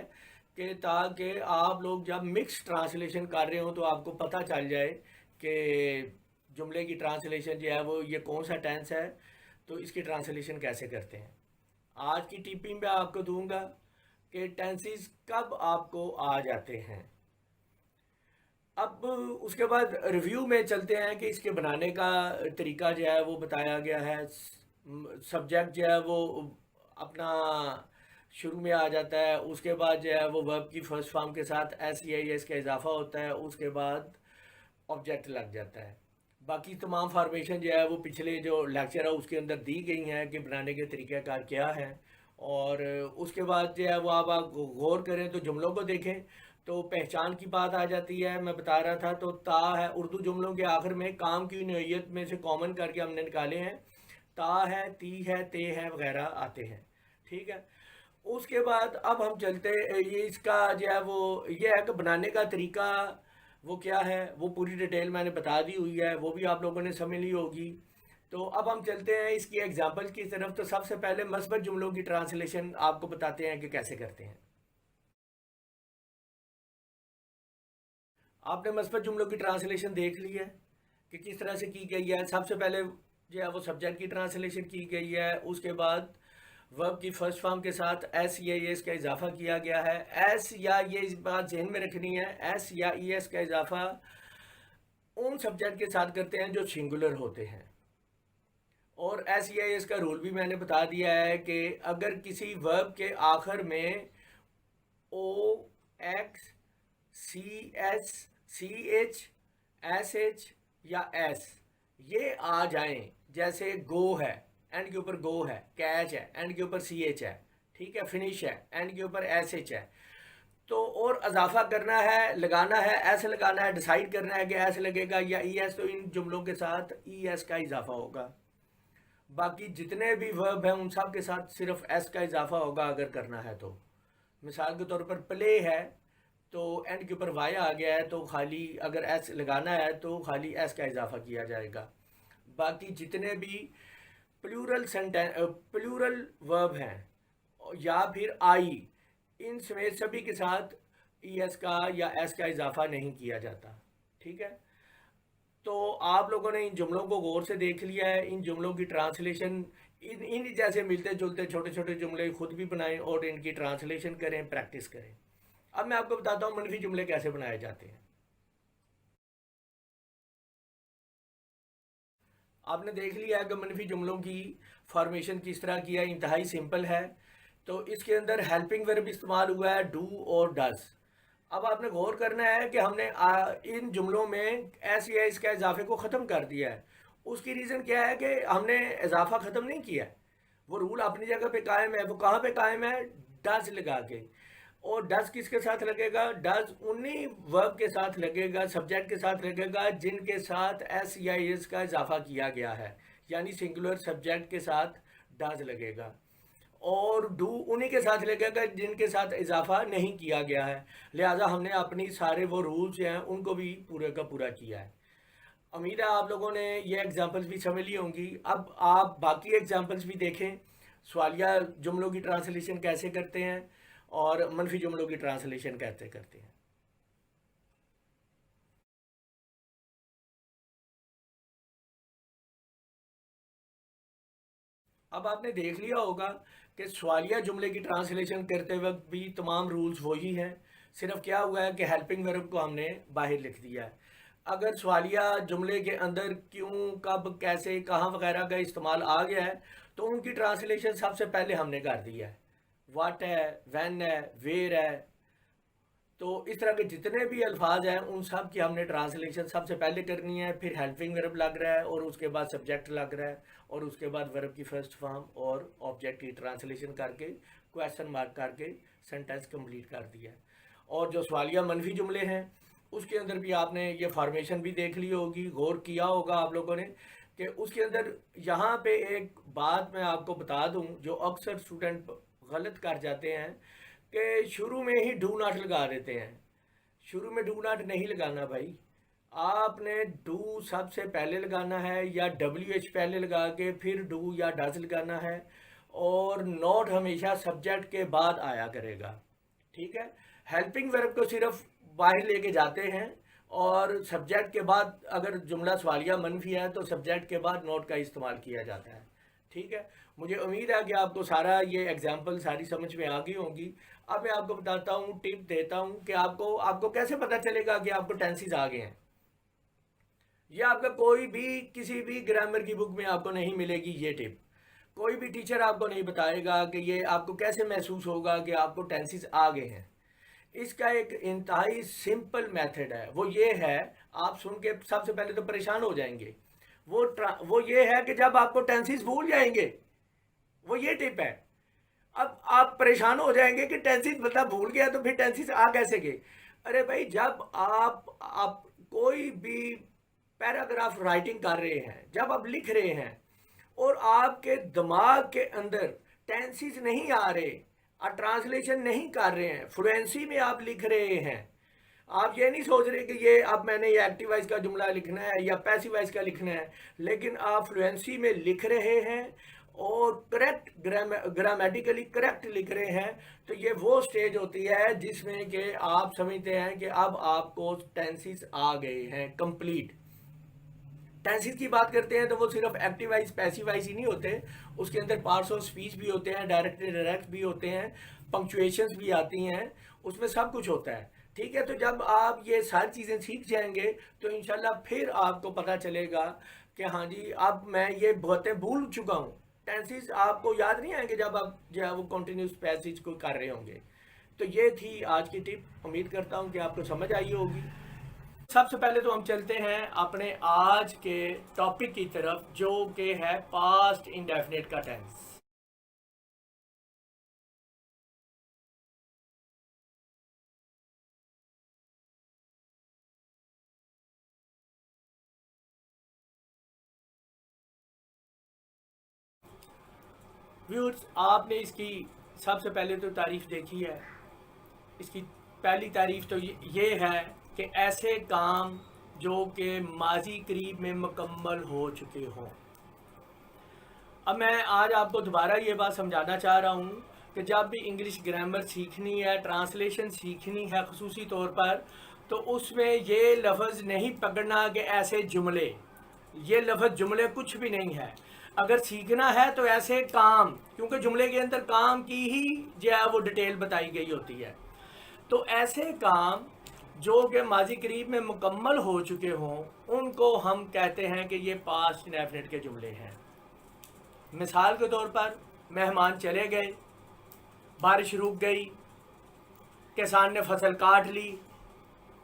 कि ताकि आप लोग जब मिक्स ट्रांसलेशन कर रहे हो तो आपको पता चल जाए कि जुमले की ट्रांसलेशन जो है वो ये कौन सा टेंस है, तो इसकी ट्रांसलेशन कैसे करते हैं। आज की टिपिंग में आपको दूंगा कि टेंसेस कब आपको आ जाते हैं। अब उसके बाद रिव्यू में चलते हैं कि इसके बनाने का तरीका जो है वो बताया गया है। सब्जेक्ट जो है वो अपना शुरू में आ जाता है, उसके बाद जो है वो वर्ब की फर्स्ट फॉर्म के साथ एस या एस का इजाफा होता है, उसके बाद ऑब्जेक्ट लग जाता है। बाकी तमाम फार्मेशन जो है वो पिछले जो लेक्चर है उसके अंदर दी गई हैं कि बनाने के तरीक़ाकार क्या है। और उसके बाद जो है वो आप गौर करें तो जुमलों को देखें तो पहचान की बात आ जाती है। मैं बता रहा था तो ता है, उर्दू जुमलों के आखिर में काम की नोयत में से कॉमन करके हमने निकाले हैं, ता है, ती है, ते है वगैरह आते हैं, ठीक है। उसके बाद अब हम चलते, ये इसका जो है वो ये है कि बनाने का तरीका वो क्या है, वो पूरी डिटेल मैंने बता दी हुई है, वो भी आप लोगों ने समझ ली होगी। तो अब हम चलते हैं इसकी एग्जांपल की तरफ। तो सबसे पहले मस्बत जुमलों की ट्रांसलेशन आपको बताते हैं कि कैसे करते हैं। आपने मस्बत जुमलों की ट्रांसलेशन देख ली है कि किस तरह से की गई है। सबसे पहले जो है वो सब्जेक्ट की ट्रांसलेशन की गई है, उसके बाद वर्ब की फर्स्ट फॉर्म के साथ एस या एस का इजाफा किया गया है। एस या ये इस बात जहन में रखनी है, एस या ई एस का इजाफा उन सब्जेक्ट के साथ करते हैं जो सिंगुलर होते हैं, और SEIS का रूल भी मैंने बता दिया है कि अगर किसी वर्ब के आखिर में OX CS CH SH या S ये आ जाएं, जैसे गो है एंड के ऊपर गो है, कैच है एंड के ऊपर CH है, ठीक है, फिनिश है एंड के ऊपर SH है, तो और इजाफा करना है, लगाना है, ऐसे लगाना है, डिसाइड करना है कि ऐसे लगेगा या ES, तो इन जुमलों के साथ ES का इजाफा होगा। बाकी जितने भी वर्ब हैं उन सब के साथ सिर्फ S का इजाफा होगा अगर करना है तो। मिसाल के तौर पर प्ले है तो एंड के ऊपर वाई आ गया है, तो खाली अगर S लगाना है तो खाली S का इजाफा किया जाएगा। बाकी जितने भी प्लूरल वर्ब हैं या फिर आई, इन समेत सभी के साथ ES का या S का इजाफा नहीं किया जाता, ठीक है। तो आप लोगों ने इन जुमलों को गौर से देख लिया है। इन जुमलों की ट्रांसलेशन इन जैसे मिलते जुलते छोटे छोटे जुमले खुद भी बनाएं और इनकी ट्रांसलेशन करें, प्रैक्टिस करें। अब मैं आपको बताता हूँ मनफी जुमले कैसे बनाए जाते हैं। आपने देख लिया है कि मनफी जुमलों की फॉर्मेशन किस तरह की है, इंतहाई सिंपल है। तो इसके अंदर हेल्पिंग वर्ब इस्तेमाल हुआ है, डू और डज। अब आपने गौर करना है कि हमने इन जुमलों में SEIS का इजाफे को ख़त्म कर दिया है। उसकी रीज़न क्या है कि हमने इजाफा ख़त्म नहीं किया है, वो रूल अपनी जगह पे कायम है। वो कहाँ पे कायम है? डज लगा के। और डज किसके साथ लगेगा? डज उन्हीं वर्ब के साथ लगेगा, सब्जेक्ट के साथ लगेगा जिनके साथ SEIS का इजाफा किया गया है, यानी सिंगुलर सब्जेक्ट के साथ डज लगेगा। और डू उन्हीं के साथ लगेगा जिनके साथ इजाफा नहीं किया गया है। लिहाजा हमने अपनी सारे वो रूल्स हैं उनको भी पूरे का पूरा किया है। उम्मीद है आप लोगों ने ये एग्जांपल्स भी समझ ली होंगी। अब आप बाकी एग्जांपल्स भी देखें, सवालिया जुमलों की ट्रांसलेशन कैसे करते हैं और मनफी जुमलों की ट्रांसलेशन कैसे करते हैं। अब आपने देख लिया होगा कि सवालिया जुमले की ट्रांसलेशन करते वक्त भी तमाम रूल्स वही हैं, सिर्फ क्या हुआ है कि हेल्पिंग वर्ब को हमने बाहर लिख दिया है। अगर सवालिया जुमले के अंदर क्यों, कब, कैसे, कहाँ वगैरह का इस्तेमाल आ गया है तो उनकी ट्रांसलेशन सबसे पहले हमने कर दिया है। वाट है, वैन है, वेयर है, तो इस तरह के जितने भी अल्फाज हैं उन सब की हमने ट्रांसलेशन सबसे पहले करनी है। फिर हेल्पिंग वर्ब लग रहा है और उसके बाद सब्जेक्ट लग रहा है और उसके बाद वर्ब की फर्स्ट फॉर्म और ऑब्जेक्ट की ट्रांसलेशन करके क्वेश्चन मार्क करके सेंटेंस कंप्लीट कर दिया है। और जो सवालिया मनफी जुमले हैं उसके अंदर भी आपने ये फॉर्मेशन भी देख ली होगी, गौर किया होगा आप लोगों ने कि उसके अंदर यहाँ पे एक बात मैं आपको बता दूँ जो अक्सर स्टूडेंट गलत कर जाते हैं कि शुरू में ही डू नॉट लगा देते हैं। शुरू में डू नॉट नहीं लगाना भाई, आपने डू सबसे पहले लगाना है या WH पहले लगा के फिर डू या डज लगाना है। और नॉट हमेशा सब्जेक्ट के बाद आया करेगा, ठीक है। हेल्पिंग वर्ब को सिर्फ बाहर लेके जाते हैं और सब्जेक्ट के बाद अगर जुमला सवालिया मनफी है तो सब्जेक्ट के बाद नॉट का इस्तेमाल किया जाता है, ठीक है। मुझे उम्मीद है कि आपको सारा ये एग्जाम्पल सारी समझ में आ गई होंगी। अब मैं आपको बताता हूँ, टिप देता हूँ कि आपको कैसे पता चलेगा कि आपको टेंसेस आ गए हैं। ये आपका कोई भी किसी भी ग्रामर की बुक में आपको नहीं मिलेगी ये टिप। कोई भी टीचर आपको नहीं बताएगा कि ये आपको कैसे महसूस होगा कि आपको टेंसेस आ गए हैं। इसका एक इंतहाई सिंपल मेथड है, वो ये है, आप सुन के सबसे पहले तो परेशान हो जाएंगे। वो ये है कि जब आपको टेंसेस भूल जाएंगे, वो ये टिप है। अब आप परेशान हो जाएंगे कि टेंसेस मतलब भूल गया तो फिर टेंसेस आ कैसे गए। अरे भाई, जब आप कोई भी पैराग्राफ राइटिंग कर रहे हैं, जब आप लिख रहे हैं और आपके दिमाग के अंदर टेंसेस नहीं आ रहे, आप ट्रांसलेशन नहीं कर रहे हैं, फ्लुएंसी में आप लिख रहे हैं, आप ये नहीं सोच रहे कि ये अब मैंने ये एक्टिव वॉइस का जुमला लिखना है या पैसिव वॉइस का लिखना है, लेकिन आप फ्लुएंसी में लिख रहे हैं और करेक्ट ग्रामेटिकली करेक्ट लिख रहे हैं, तो ये वो स्टेज होती है जिसमें कि आप समझते हैं कि अब आपको टेंसेस आ गए हैं कंप्लीट। टेंसेस की बात करते हैं तो वो सिर्फ एक्टिव वॉइस पैसिव वॉइस ही नहीं होते, उसके अंदर पार्ट्स ऑफ स्पीच भी होते हैं, डायरेक्ट इनडायरेक्ट भी होते हैं, पंक्चुएशंस भी आती हैं, उसमें सब कुछ होता है, ठीक है। तो जब आप ये सारी चीज़ें सीख जाएंगे तो इंशाल्लाह फिर आपको पता चलेगा कि हाँ जी अब मैं ये बहुतें भूल चुका हूँ। टेंसेस आपको याद नहीं आएंगे जब आप जो है वो कंटिन्यूस पैसेज को कर रहे होंगे। तो ये थी आज की टिप, उम्मीद करता हूँ कि आपको समझ आई होगी। सबसे पहले तो हम चलते हैं अपने आज के टॉपिक की तरफ, जो कि है पास्ट इंडेफिनिट का टेंस। व्यूअर्स, आपने इसकी सबसे पहले तो तारीफ देखी है। इसकी पहली तारीफ तो ये है कि ऐसे काम जो कि माजी करीब में मुकम्मल हो चुके हों। अब मैं आज आपको दोबारा ये बात समझाना चाह रहा हूँ कि जब भी इंग्लिश ग्रामर सीखनी है, ट्रांसलेशन सीखनी है ख़ुसूसी तौर पर, तो उसमें ये लफ्ज़ नहीं पकड़ना कि ऐसे जुमले, ये लफ्ज़ जुमले कुछ भी नहीं है। अगर सीखना है तो ऐसे काम, क्योंकि जुमले के अंदर काम की ही जो है वो डिटेल बताई गई होती है। तो ऐसे काम जो कि माजी करीब में मुकम्मल हो चुके हों, उनको हम कहते हैं कि ये पास्ट इंडेफिनिट के जुमले हैं। मिसाल के तौर पर, मेहमान चले गए, बारिश रुक गई, किसान ने फसल काट ली,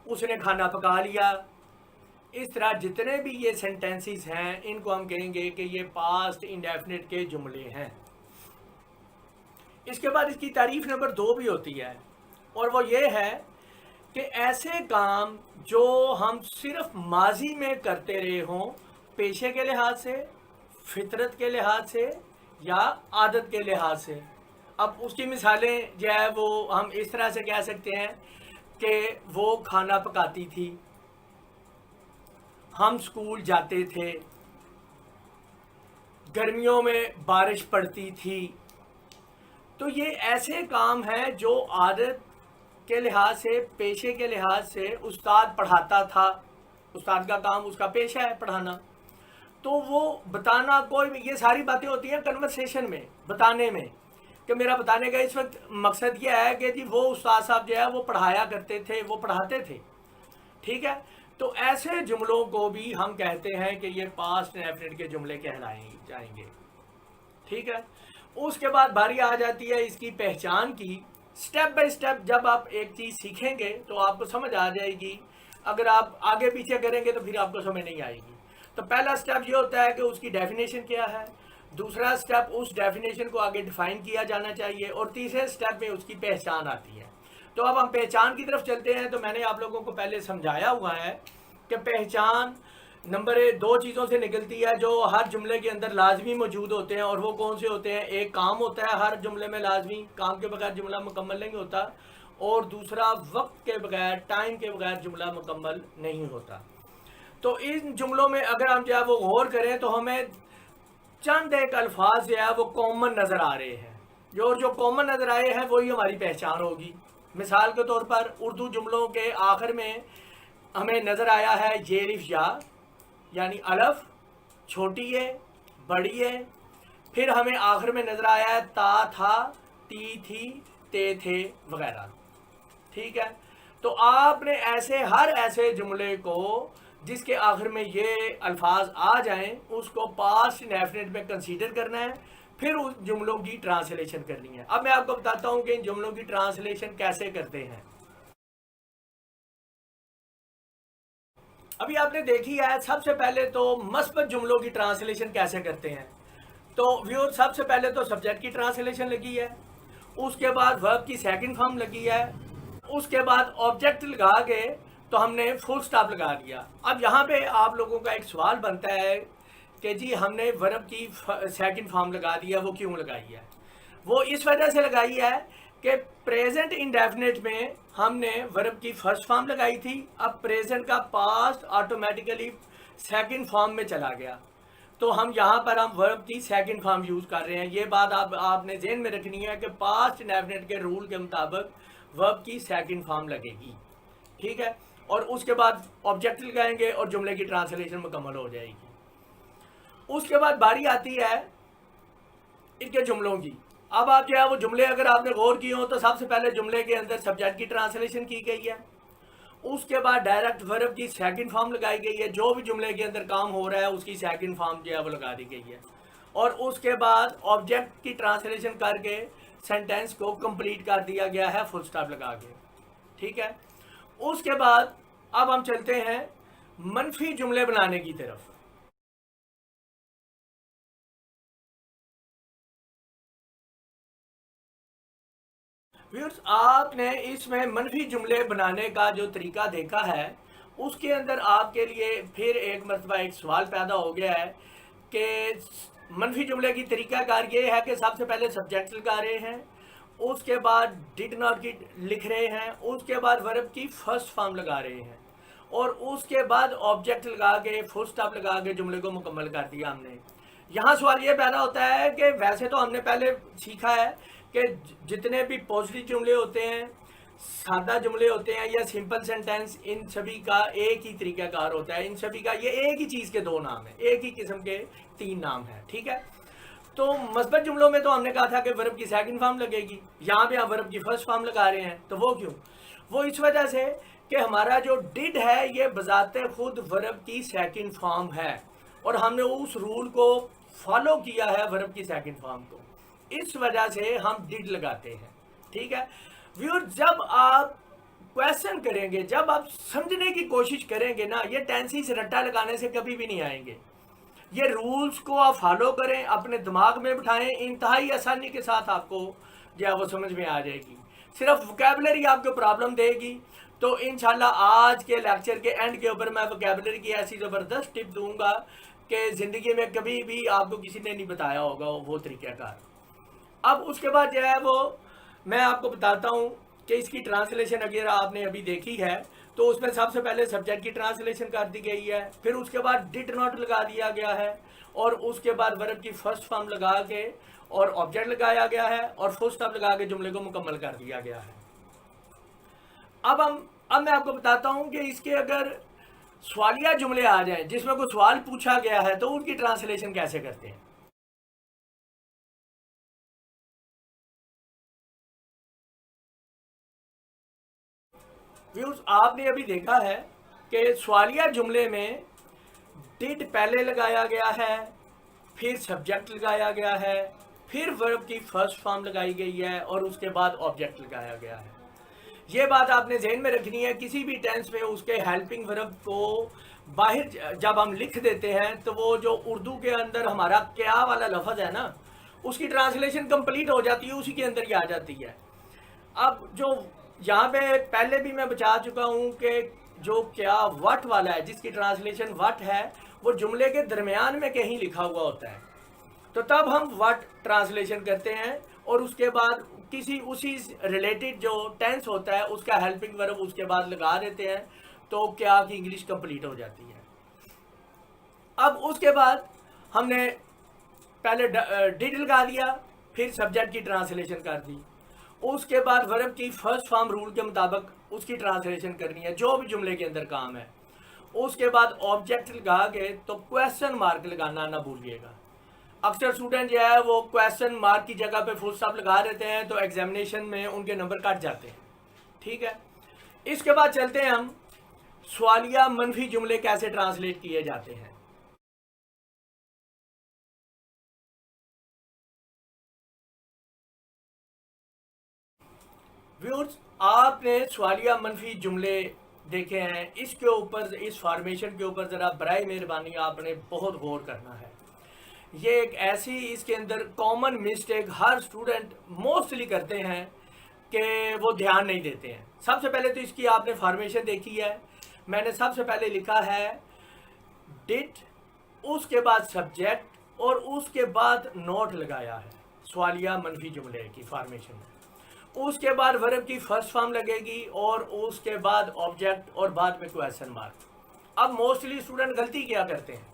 उसने खाना पका लिया। इस तरह जितने भी ये सेंटेंसेस हैं, इनको हम कहेंगे कि ये पास्ट इंडेफिनिट के जुमले हैं। इसके बाद इसकी तारीफ नंबर 2 भी होती है, और वो ये है कि ऐसे काम जो हम सिर्फ माजी में करते रहे हों, पेशे के लिहाज से, फितरत के लिहाज से या आदत के लिहाज से। अब उसकी मिसालें जो है वो हम इस तरह से कह सकते हैं कि वो खाना पकाती थी, हम स्कूल जाते थे, गर्मियों में बारिश पड़ती थी। तो ये ऐसे काम हैं जो आदत के लिहाज से, पेशे के लिहाज से, उस्ताद पढ़ाता था, उस्ताद का काम, उसका पेशा है पढ़ाना, तो वो बताना, कोई भी, ये सारी बातें होती हैं कन्वर्सेशन में, बताने में, कि मेरा बताने का इस वक्त मकसद ये है कि जी वो उस्ताद साहब जो है वो पढ़ाया करते थे, वो पढ़ाते थे। ठीक है, तो ऐसे जुमलों को भी हम कहते हैं कि ये पास्ट इंडेफिनिट के जुमले कहलाए जाएंगे। ठीक है, उसके बाद बारी आ जाती है इसकी पहचान की। स्टेप बाय स्टेप जब आप एक चीज़ सीखेंगे तो आपको समझ आ जाएगी। अगर आप आगे पीछे करेंगे तो फिर आपको समझ नहीं आएगी। तो पहला स्टेप ये होता है कि उसकी डेफिनेशन क्या है, दूसरा स्टेप उस डेफिनेशन को आगे डिफाइन किया जाना चाहिए, और तीसरे स्टेप में उसकी पहचान आती है। तो अब हम पहचान की तरफ चलते हैं। तो मैंने आप लोगों को पहले समझाया हुआ है कि पहचान नंबर 2 चीज़ों से निकलती है जो हर जुमले के अंदर लाजमी मौजूद होते हैं, और वो कौन से होते हैं? एक काम होता है हर जुमले में लाजमी, काम के बगैर जुमला मुकम्मल नहीं होता, और दूसरा वक्त के बगैर, टाइम के बगैर जुमला मुकम्मल नहीं होता। तो इन जुमलों में अगर हम जो है वो गौर करें तो हमें चंद एक अल्फाज जो है वो कॉमन नज़र आ रहे हैं। जो कॉमन नज़र आए हैं वही हमारी पहचान होगी। मिसाल के तौर पर उर्दू जुमलों के आखिर में हमें नज़र आया है ये अलिफ या, यानी अलफ, छोटी है, बड़ी है। फिर हमें आखिर में नज़र आया है ता था, ती थी, ते थे वगैरह। ठीक है, तो आपने ऐसे हर ऐसे जुमले को जिसके आखिर में ये अल्फाज आ जाएं, उसको पास्ट इंडेफिनिट में कंसीडर करना है, फिर उस जुमलों की ट्रांसलेशन करनी है। अब मैं आपको बताता हूं कि इन जुमलों की ट्रांसलेशन कैसे करते हैं। अभी आपने देखी है, सबसे पहले तो मस्बत जुमलों की ट्रांसलेशन कैसे करते हैं। तो व्यूअर, सबसे पहले तो सब्जेक्ट की ट्रांसलेशन लगी है, उसके बाद वर्ब की सेकंड फॉर्म लगी है, उसके बाद ऑब्जेक्ट लगा के तो हमने फुल स्टॉप लगा दिया। अब यहाँ पे आप लोगों का एक सवाल बनता है कि जी हमने वर्ब की सेकंड फॉर्म लगा दिया, वो क्यों लगाई है? वो इस वजह से लगाई है कि प्रेजेंट इंडेफिनिट में हमने वर्ब की फर्स्ट फॉर्म लगाई थी, अब प्रेजेंट का पास्ट ऑटोमेटिकली सेकंड फॉर्म में चला गया, तो हम यहाँ पर हम वर्ब की सेकंड फॉर्म यूज़ कर रहे हैं। ये बात आपने ज़हन में रखनी है कि पास्ट इंडेफिनिट के रूल के मुताबिक वर्ब की सेकंड फॉर्म लगेगी। ठीक है, और उसके बाद ऑब्जेक्ट लगाएंगे और जुमले की ट्रांसलेशन मुकम्मल हो जाएगी। उसके बाद बारी आती है इनके जुमलों की। अब आप जो है वो जुमले अगर आपने गौर किए हो तो सबसे पहले जुमले के अंदर सब्जेक्ट की ट्रांसलेशन की गई है, उसके बाद डायरेक्ट वर्ब की सेकंड फॉर्म लगाई गई है, जो भी जुमले के अंदर काम हो रहा है उसकी सेकंड फॉर्म जो है वो लगा दी गई है। और उसके बाद ऑब्जेक्ट की ट्रांसलेशन करके सेंटेंस को कंप्लीट कर दिया गया है फुल स्टॉप लगा के। ठीक है, उसके बाद अब हम चलते हैं मनफी जुमले बनाने की तरफ। व्यूअर्स, आपने इसमें मनफी जुमले बनाने का जो तरीका देखा है उसके अंदर आपके लिए फिर एक मरतबा एक सवाल पैदा हो गया है कि मनफी जुमले की तरीकाकार ये है कि सबसे पहले सब्जेक्ट लगा रहे हैं, उसके बाद डिड नॉट की लिख रहे हैं, उसके बाद वर्ब की फर्स्ट फॉर्म लगा रहे हैं और उसके बाद ऑब्जेक्ट लगा के फुल स्टॉप लगा के जुमले को मुकम्मल कर दिया हमने। यहाँ सवाल ये पैदा होता है कि वैसे तो हमने पहले सीखा है कि जितने भी पॉजिटिव जुमले होते हैं, सादा जुमले होते हैं या सिंपल सेंटेंस, इन सभी का एक ही तरीकाकार होता है, इन सभी का ये एक ही चीज़ के दो नाम है, एक ही किस्म के तीन नाम है। ठीक है, तो मस्बत जुमलों में तो हमने कहा था कि वर्ब की सेकंड फॉर्म लगेगी, यहाँ पे हम वर्ब की फर्स्ट फॉर्म लगा रहे हैं। तो वो क्यों? वो इस वजह से कि हमारा जो डिड है ये बजाते खुद वर्ब की सेकंड फॉर्म है और हमने उस रूल को फॉलो किया है वर्ब की सेकंड फॉर्म को, इस वजह से हम डिड लगाते हैं। ठीक है व्यूअर, जब आप क्वेश्चन करेंगे, जब आप समझने की कोशिश करेंगे ना, ये टेंसेस रट्टा लगाने से कभी भी नहीं आएंगे। ये रूल्स को आप फॉलो करें, अपने दिमाग में बिठाएं, इंतहाई आसानी के साथ आपको जो है वो समझ में आ जाएगी। सिर्फ वोकैबुलरी आपको प्रॉब्लम देगी, तो इंशाल्लाह आज के लेक्चर के एंड के ऊपर मैं वोकैबुलरी की ऐसी ज़बरदस्त टिप दूंगा कि ज़िंदगी में कभी भी आपको किसी ने नहीं बताया होगा वो तरीक़ाकार। अब उसके बाद जो है वो मैं आपको बताता हूँ कि इसकी ट्रांसलेशन अगर आपने अभी देखी है तो उसमें सबसे पहले सब्जेक्ट की ट्रांसलेशन कर दी गई है, फिर उसके बाद डिड नॉट लगा दिया गया है और उसके बाद वर्ब की फर्स्ट फॉर्म लगा के और ऑब्जेक्ट लगाया गया है और फुल स्टॉप लगा के जुमले को मुकम्मल कर दिया गया है। अब मैं आपको बताता हूँ कि इसके अगर सवालिया जुमले आ जाएं जिसमें कोई सवाल पूछा गया है तो उनकी ट्रांसलेशन कैसे करते हैं। व्यूअर्स, आपने अभी देखा है कि सवालिया जुमले में डिड पहले लगाया गया है, फिर सब्जेक्ट लगाया गया है, फिर वर्ब की फर्स्ट फॉर्म लगाई गई है और उसके बाद ऑब्जेक्ट लगाया गया है। ये बात आपने ज़हन में रखनी है, किसी भी टेंस में उसके हेल्पिंग वर्ब को बाहर जब हम लिख देते हैं तो वो जो उर्दू के अंदर हमारा क्या वाला लफ्ज़ है ना, उसकी ट्रांसलेशन कंप्लीट हो जाती है, उसी के अंदर ही आ जाती है। अब जो यहाँ पे पहले भी मैं बता चुका हूँ कि जो क्या वट वाला है, जिसकी ट्रांसलेशन वट है, वो जुमले के दरमियान में कहीं लिखा हुआ होता है, तो तब हम वट ट्रांसलेशन करते हैं और उसके बाद किसी उसी रिलेटेड जो टेंस होता है उसका हेल्पिंग वर्ब उसके बाद लगा देते हैं, तो क्या की इंग्लिश कंप्लीट हो जाती है। अब उसके बाद हमने पहले डिड लगा दिया, फिर सब्जेक्ट की ट्रांसलेशन कर दी, उसके बाद वर्ब की फर्स्ट फॉर्म रूल के मुताबिक उसकी ट्रांसलेशन करनी है जो भी जुमले के अंदर काम है। उसके बाद ऑब्जेक्ट लगा के तो क्वेश्चन मार्क लगाना ना भूलिएगा। अक्सर स्टूडेंट जो है वो क्वेश्चन मार्क की जगह पे फुल स्टॉप लगा देते हैं तो एग्जामिनेशन में उनके नंबर कट जाते हैं। ठीक है, इसके बाद चलते हैं हम सवालिया मनफी जुमले कैसे ट्रांसलेट किए जाते हैं। व्यूअर्स, आपने सवालिया मनफी जुमले देखे हैं, इसके ऊपर इस फॉर्मेशन के ऊपर ज़रा बराए मेहरबानी आपने बहुत गौर करना है। ये एक ऐसी इसके अंदर कॉमन मिस्टेक हर स्टूडेंट मोस्टली करते हैं कि वो ध्यान नहीं देते हैं। सबसे पहले तो इसकी आपने फॉर्मेशन देखी है, मैंने सबसे पहले लिखा है डिड, उसके बाद सब्जेक्ट और उसके बाद नोट लगाया है सवालिया मनफी जुमले की फॉर्मेशन में। उसके बाद वर्ब की फर्स्ट फॉर्म लगेगी और उसके बाद ऑब्जेक्ट और बाद में क्वेश्चन मार्क। अब मोस्टली स्टूडेंट गलती क्या करते हैं,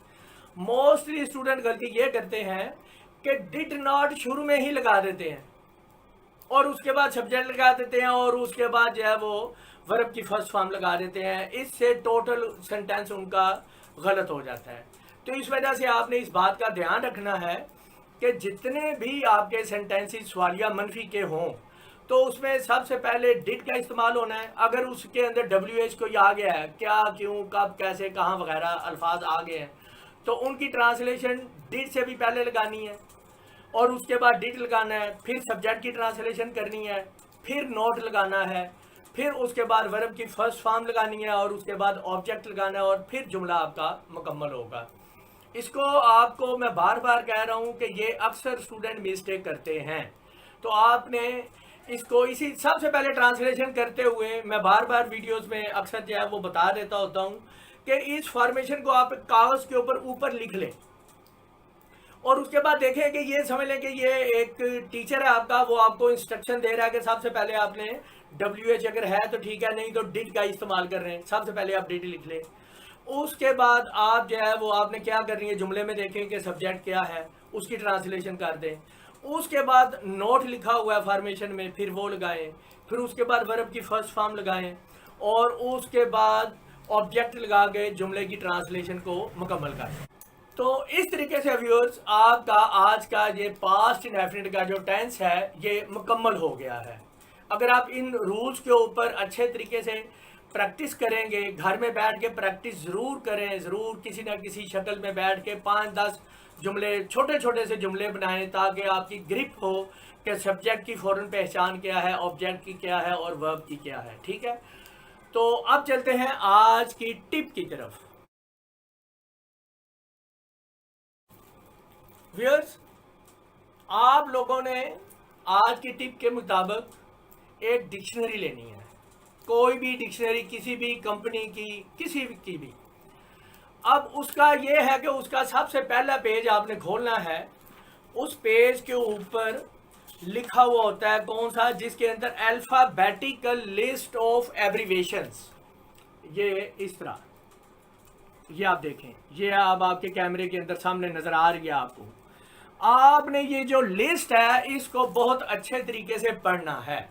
मोस्टली स्टूडेंट गलती ये करते हैं कि डिड नॉट शुरू में ही लगा देते हैं और उसके बाद सब्जेक्ट लगा देते हैं और उसके बाद जो है वो वर्ब की फर्स्ट फॉर्म लगा देते हैं। इससे टोटल सेंटेंस उनका गलत हो जाता है। तो इस वजह से आपने इस बात का ध्यान रखना है कि जितने भी आपके सेंटेंसेस सवालिया मनफी के हों तो उसमें सबसे पहले डिड का इस्तेमाल होना है। अगर उसके अंदर WH कोई आ गया है, क्या, क्यों, कब, कैसे, कहाँ वगैरह अल्फाज आ गए हैं, तो उनकी ट्रांसलेशन डिड से भी पहले लगानी है, और उसके बाद डिड लगाना है, फिर सब्जेक्ट की ट्रांसलेशन करनी है, फिर नोट लगाना है, फिर उसके बाद वर्ब की फर्स्ट फॉर्म लगानी है, और उसके बाद ऑब्जेक्ट लगाना है, और फिर जुमला आपका मुकम्मल होगा। इसको आपको मैं बार बार कह रहा हूँ कि ये अक्सर स्टूडेंट मिस्टेक करते हैं। तो आपने इसको इसी सबसे पहले ट्रांसलेशन करते हुए मैं बार बार वीडियोस में अक्सर जो है वो बता देता होता हूँ कि इस फॉर्मेशन को आप कागज़ के ऊपर लिख लें, और उसके बाद देखें कि ये समझ लें कि ये एक टीचर है आपका, वो आपको इंस्ट्रक्शन दे रहा है कि सबसे पहले आपने WH अगर है तो ठीक है, नहीं तो डिड का इस्तेमाल कर रहे हैं, सबसे पहले आप डिड लिख लें। उसके बाद आप जो है वो आपने क्या करनी है, जुमले में देखें कि सब्जेक्ट क्या है, उसकी ट्रांसलेशन कर दें। उसके बाद नोट लिखा हुआ है फॉर्मेशन में, फिर वो लगाएं, फिर उसके बाद वर्ब की फर्स्ट फॉर्म लगाएं, और उसके बाद ऑब्जेक्ट लगा के जुमले की ट्रांसलेशन को मुकम्मल करें। तो इस तरीके से व्यूअर्स आपका आज का ये पास्ट इंडेफिनिट का जो टेंस है ये मुकम्मल हो गया है। अगर आप इन रूल्स के ऊपर अच्छे तरीके से प्रैक्टिस करेंगे, घर में बैठ के प्रैक्टिस ज़रूर करें, ज़रूर किसी ना किसी शक्ल में बैठ के 5-10 जुमले, छोटे छोटे से जुमले बनाएं, ताकि आपकी ग्रिप हो कि सब्जेक्ट की फ़ौरन पहचान क्या है, ऑब्जेक्ट की क्या है और वर्ब की क्या है। ठीक है, तो अब चलते हैं आज की टिप की तरफ। व्यूअर्स, आप लोगों ने आज की टिप के मुताबिक एक डिक्शनरी लेनी है, कोई भी डिक्शनरी, किसी भी कंपनी की, किसी की भी। अब उसका ये है कि उसका सबसे पहला पेज आपने खोलना है, उस पेज के ऊपर लिखा हुआ होता है कौन सा, जिसके अंदर अल्फ़ाबेटिकल लिस्ट ऑफ एब्रीवेशंस, ये इस तरह, ये आप देखें, ये अब आपके कैमरे के अंदर सामने नज़र आ रही है आपको। आपने ये जो लिस्ट है इसको बहुत अच्छे तरीके से पढ़ना है।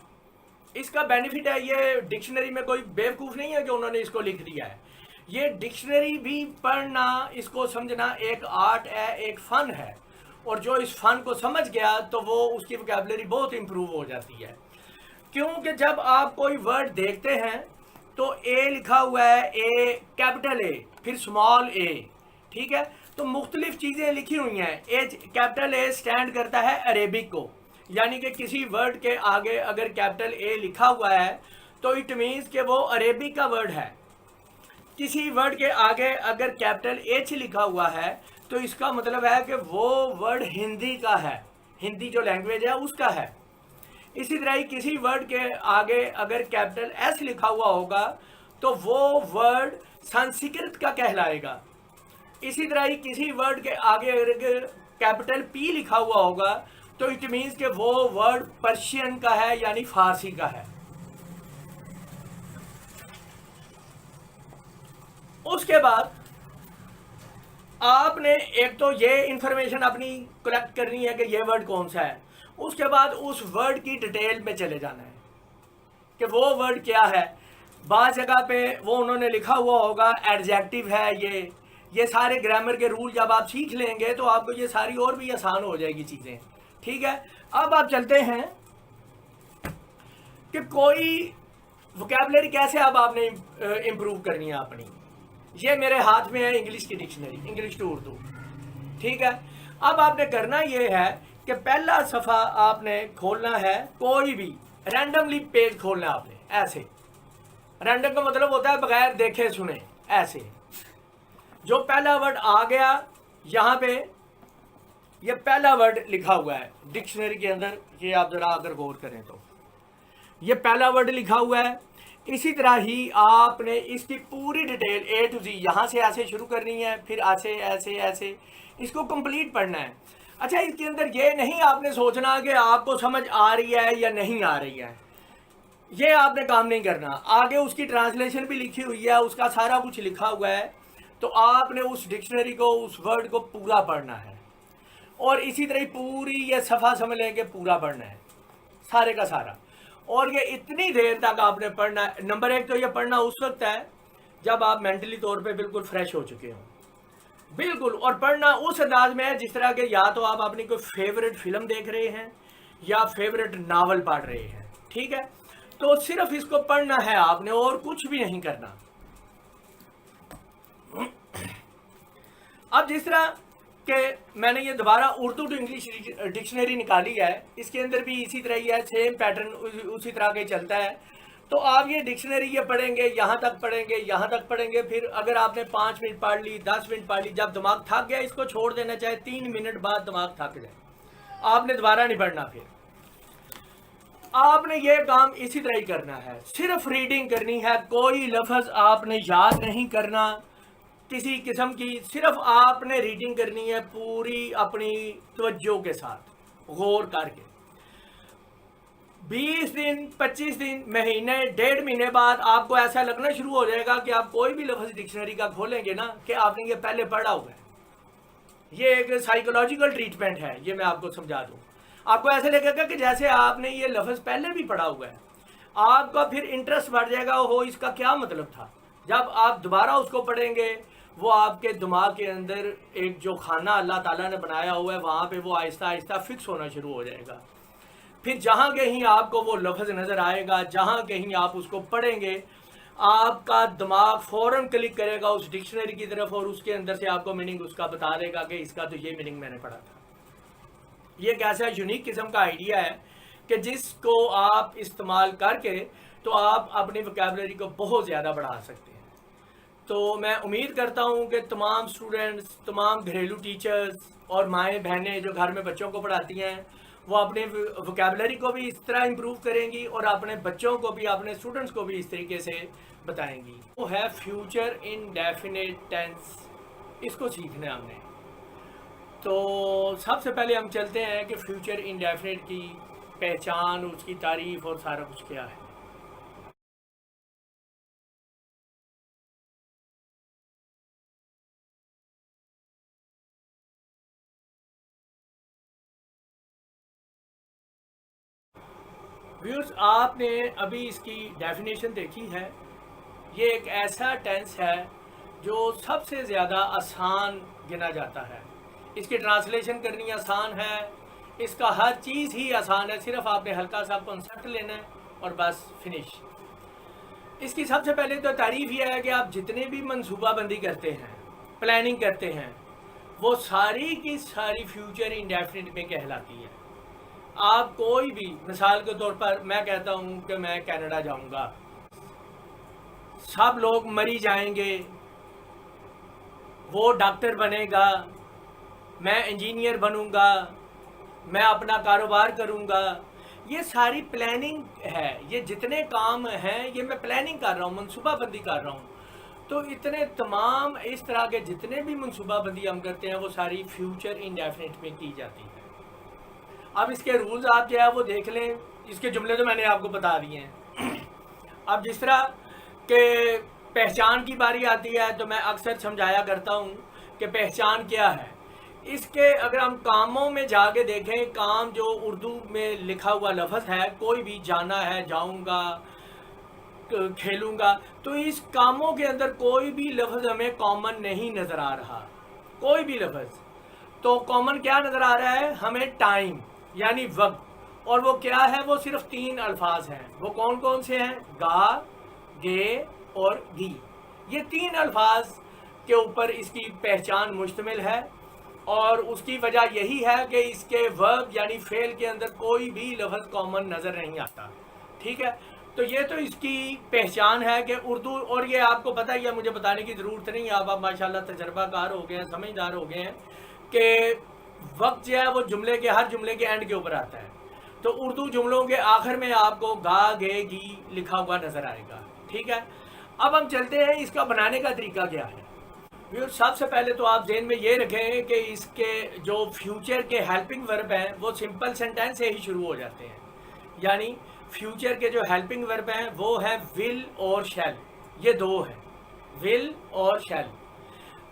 इसका बेनिफिट है, ये डिक्शनरी में कोई बेवकूफ़ नहीं है कि उन्होंने इसको लिख दिया है। ये डिक्शनरी भी पढ़ना, इसको समझना एक आर्ट है, एक फ़न है, और जो इस फ़न को समझ गया तो वो उसकी वोकैबुलरी बहुत इम्प्रूव हो जाती है। क्योंकि जब आप कोई वर्ड देखते हैं तो ए लिखा हुआ है, ए कैपिटल ए, फिर स्मॉल ए, ठीक है, तो मुख्तलिफ चीज़ें लिखी हुई हैं। ए कैपिटल ए स्टैंड करता है अरेबिक को, यानी कि किसी वर्ड के आगे अगर कैपिटल ए लिखा हुआ है तो इट मीन्स कि वो अरेबिक का वर्ड है। किसी वर्ड के आगे अगर कैपिटल एच लिखा हुआ है तो इसका मतलब है कि वो वर्ड हिंदी का है, हिंदी जो लैंग्वेज है उसका है। इसी तरह ही किसी वर्ड के आगे अगर कैपिटल एस लिखा हुआ होगा तो वो वर्ड संस्कृत का कहलाएगा। इसी तरह ही किसी वर्ड के आगे अगर कैपिटल पी लिखा हुआ होगा तो इट मीन्स कि वो वर्ड पर्शियन का है, यानी फारसी का है। उसके बाद आपने एक तो ये इंफॉर्मेशन अपनी कलेक्ट करनी है कि ये वर्ड कौन सा है, उसके बाद उस वर्ड की डिटेल में चले जाना है कि वो वर्ड क्या है। बाज़ जगह पे वो उन्होंने लिखा हुआ होगा एडजेक्टिव है, ये सारे ग्रामर के रूल जब आप सीख लेंगे तो आपको ये सारी और भी आसान हो जाएगी चीज़ें। ठीक है, अब आप चलते हैं कि कोई वोकैबुलरी कैसे अब आपने इम्प्रूव करनी है अपनी। ये मेरे हाथ में है इंग्लिश की डिक्शनरी, इंग्लिश टू उर्दू। ठीक है, अब आपने करना ये है कि पहला सफ़ा आपने खोलना है, कोई भी रैंडमली पेज खोलना है आपने, ऐसे। रैंडम का मतलब होता है बगैर देखे सुने, ऐसे। जो पहला वर्ड आ गया यहाँ पे, ये पहला वर्ड लिखा हुआ है डिक्शनरी के अंदर, ये आप ज़रा अगर गौर करें तो ये पहला वर्ड लिखा हुआ है। इसी तरह ही आपने इसकी पूरी डिटेल A to Z यहाँ से ऐसे शुरू करनी है, फिर ऐसे ऐसे ऐसे इसको कंप्लीट पढ़ना है। अच्छा, इसके अंदर ये नहीं आपने सोचना कि आपको समझ आ रही है या नहीं आ रही है, ये आपने काम नहीं करना। आगे उसकी ट्रांसलेशन भी लिखी हुई है, उसका सारा कुछ लिखा हुआ है, तो आपने उस डिक्शनरी को, उस वर्ड को पूरा पढ़ना है। और इसी तरह पूरी ये सफ़ा समझ लें कि पूरा पढ़ना है, सारे का सारा। और ये इतनी देर तक आपने पढ़ना है। नंबर एक तो ये पढ़ना उस वक्त है जब आप मेंटली तौर पे बिल्कुल फ्रेश हो चुके हों, बिल्कुल। और पढ़ना उस अंदाज में है जिस तरह के या तो आप अपनी कोई फेवरेट फिल्म देख रहे हैं या फेवरेट नावल पढ़ रहे हैं। ठीक है, तो सिर्फ इसको पढ़ना है आपने और कुछ भी नहीं करना। अब जिस तरह कि मैंने ये दोबारा उर्दू टू इंग्लिश डिक्शनरी निकाली है, इसके अंदर भी इसी तरह ही है, सेम पैटर्न उसी तरह के चलता है। तो आप ये डिक्शनरी ये पढ़ेंगे, यहाँ तक पढ़ेंगे, यहाँ तक पढ़ेंगे, फिर अगर आपने 5 मिनट पढ़ ली, 10 मिनट पढ़ ली, जब दिमाग थक गया इसको छोड़ देना, चाहे 3 मिनट बाद दिमाग थक जाए, आपने दोबारा नहीं पढ़ना। फिर आपने ये काम इसी तरह ही करना है, सिर्फ रीडिंग करनी है, कोई लफ्ज़ आपने याद नहीं करना किसी किस्म की, सिर्फ आपने रीडिंग करनी है पूरी अपनी तवज्जो के साथ, गौर करके। 20 दिन, 25 दिन, महीने, 1.5 महीने बाद आपको ऐसा लगना शुरू हो जाएगा कि आप कोई भी लफ्ज़ डिक्शनरी का खोलेंगे ना कि आपने ये पहले पढ़ा हुआ है। ये एक साइकोलॉजिकल ट्रीटमेंट है, ये मैं आपको समझा दूँ। आपको ऐसे लगेगा कि जैसे आपने ये लफ्ज़ पहले भी पढ़ा हुआ है, आपका फिर इंटरेस्ट बढ़ जाएगा, हो इसका क्या मतलब था। जब आप दोबारा उसको पढ़ेंगे, वो आपके दिमाग के अंदर एक जो खाना अल्लाह ताला ने बनाया हुआ है, वहाँ पे वो आहिस्ता आहिस्ता फिक्स होना शुरू हो जाएगा। फिर जहाँ कहीं आपको वो लफ्ज़ नज़र आएगा, जहाँ कहीं आप उसको पढ़ेंगे, आपका दिमाग फ़ौरन क्लिक करेगा उस डिक्शनरी की तरफ और उसके अंदर से आपको मीनिंग उसका बता देगा कि इसका तो ये मीनिंग मैंने पढ़ा था। ये एक ऐसा यूनिक किस्म का आइडिया है कि जिसको आप इस्तेमाल करके तो आप अपनी वोकैबुलरी को बहुत ज़्यादा बढ़ा सकते हैं। तो मैं उम्मीद करता हूँ कि तमाम स्टूडेंट्स, तमाम घरेलू टीचर्स और माएँ बहनें जो घर में बच्चों को पढ़ाती हैं, वो अपने वोकैबुलरी को भी इस तरह इम्प्रूव करेंगी और अपने बच्चों को भी, अपने स्टूडेंट्स को भी इस तरीके से बताएंगी। वो है फ्यूचर इंडेफिनिट टेंस, इसको सीखना है हमने। तो सबसे पहले हम चलते हैं कि फ्यूचर इंडेफिनिट की पहचान, उसकी तारीफ और सारा कुछ क्या है। व्यूअर्स, आपने अभी इसकी डेफिनेशन देखी है। ये एक ऐसा टेंस है जो सबसे ज़्यादा आसान गिना जाता है। इसकी ट्रांसलेशन करनी आसान है, इसका हर चीज़ ही आसान है, सिर्फ आपने हल्का सा कॉन्सेप्ट लेना है और बस फिनिश। इसकी सबसे पहले तो तारीफ यह है कि आप जितने भी मनसूबाबंदी करते हैं, प्लानिंग करते हैं, वो सारी की सारी फ्यूचर इंडेफिनिट में कहलाती है। आप कोई भी, मिसाल के तौर पर मैं कहता हूँ कि मैं कनाडा जाऊँगा, सब लोग मरी जाएंगे, वो डॉक्टर बनेगा, मैं इंजीनियर बनूंगा, मैं अपना कारोबार करूंगा, ये सारी प्लानिंग है। ये जितने काम हैं ये मैं प्लानिंग कर रहा हूँ, मनसूबाबंदी कर रहा हूँ। तो इतने तमाम इस तरह के जितने भी मनसूबाबंदी हम करते हैं वो सारी फ्यूचर इंडेफिनिट में की जाती है। अब इसके रूल्स आप जो है वो देख लें, इसके जुमले तो मैंने आपको बता दिए हैं। अब जिस तरह के पहचान की बारी आती है तो मैं अक्सर समझाया करता हूँ कि पहचान क्या है। इसके अगर हम कामों में जाके देखें, काम जो उर्दू में लिखा हुआ लफ्ज़ है, कोई भी जाना है, जाऊँगा, खेलूँगा, तो इस कामों के अंदर कोई भी लफ्ज़ हमें कॉमन नहीं नज़र आ रहा, कोई भी लफ्ज़। तो कॉमन क्या नज़र आ रहा है हमें? टाइम यानी वक्त। और वो क्या है? वो सिर्फ 3 अल्फाज हैं। वो कौन कौन से हैं? गा, गे और गी। ये 3 अल्फाज के ऊपर इसकी पहचान मुश्तमिल है और उसकी वजह यही है कि इसके वर्ब यानी फेल के अंदर कोई भी लफ्ज़ कॉमन नज़र नहीं आता। ठीक है, तो ये तो इसकी पहचान है कि उर्दू, और ये आपको पता ही है, मुझे बताने की ज़रूरत नहीं है, आप माशाल्लाह तजर्बाकार हो गए हैं, समझदार हो गए हैं कि वक्त जो है वो जुमले के, हर जुमले के एंड के ऊपर आता है। तो उर्दू जुमलों के आखिर में आपको गा, गे, गी लिखा हुआ नज़र आएगा। ठीक है, अब हम चलते हैं इसका बनाने का तरीका क्या है। सबसे पहले तो आप ज़हन में ये रखें कि इसके जो फ्यूचर के हेल्पिंग वर्ब हैं वो सिंपल सेंटेंस से ही शुरू हो जाते हैं। यानी फ्यूचर के जो हेल्पिंग वर्ब हैं वो है विल और शैल, ये 2 हैं, विल और शैल।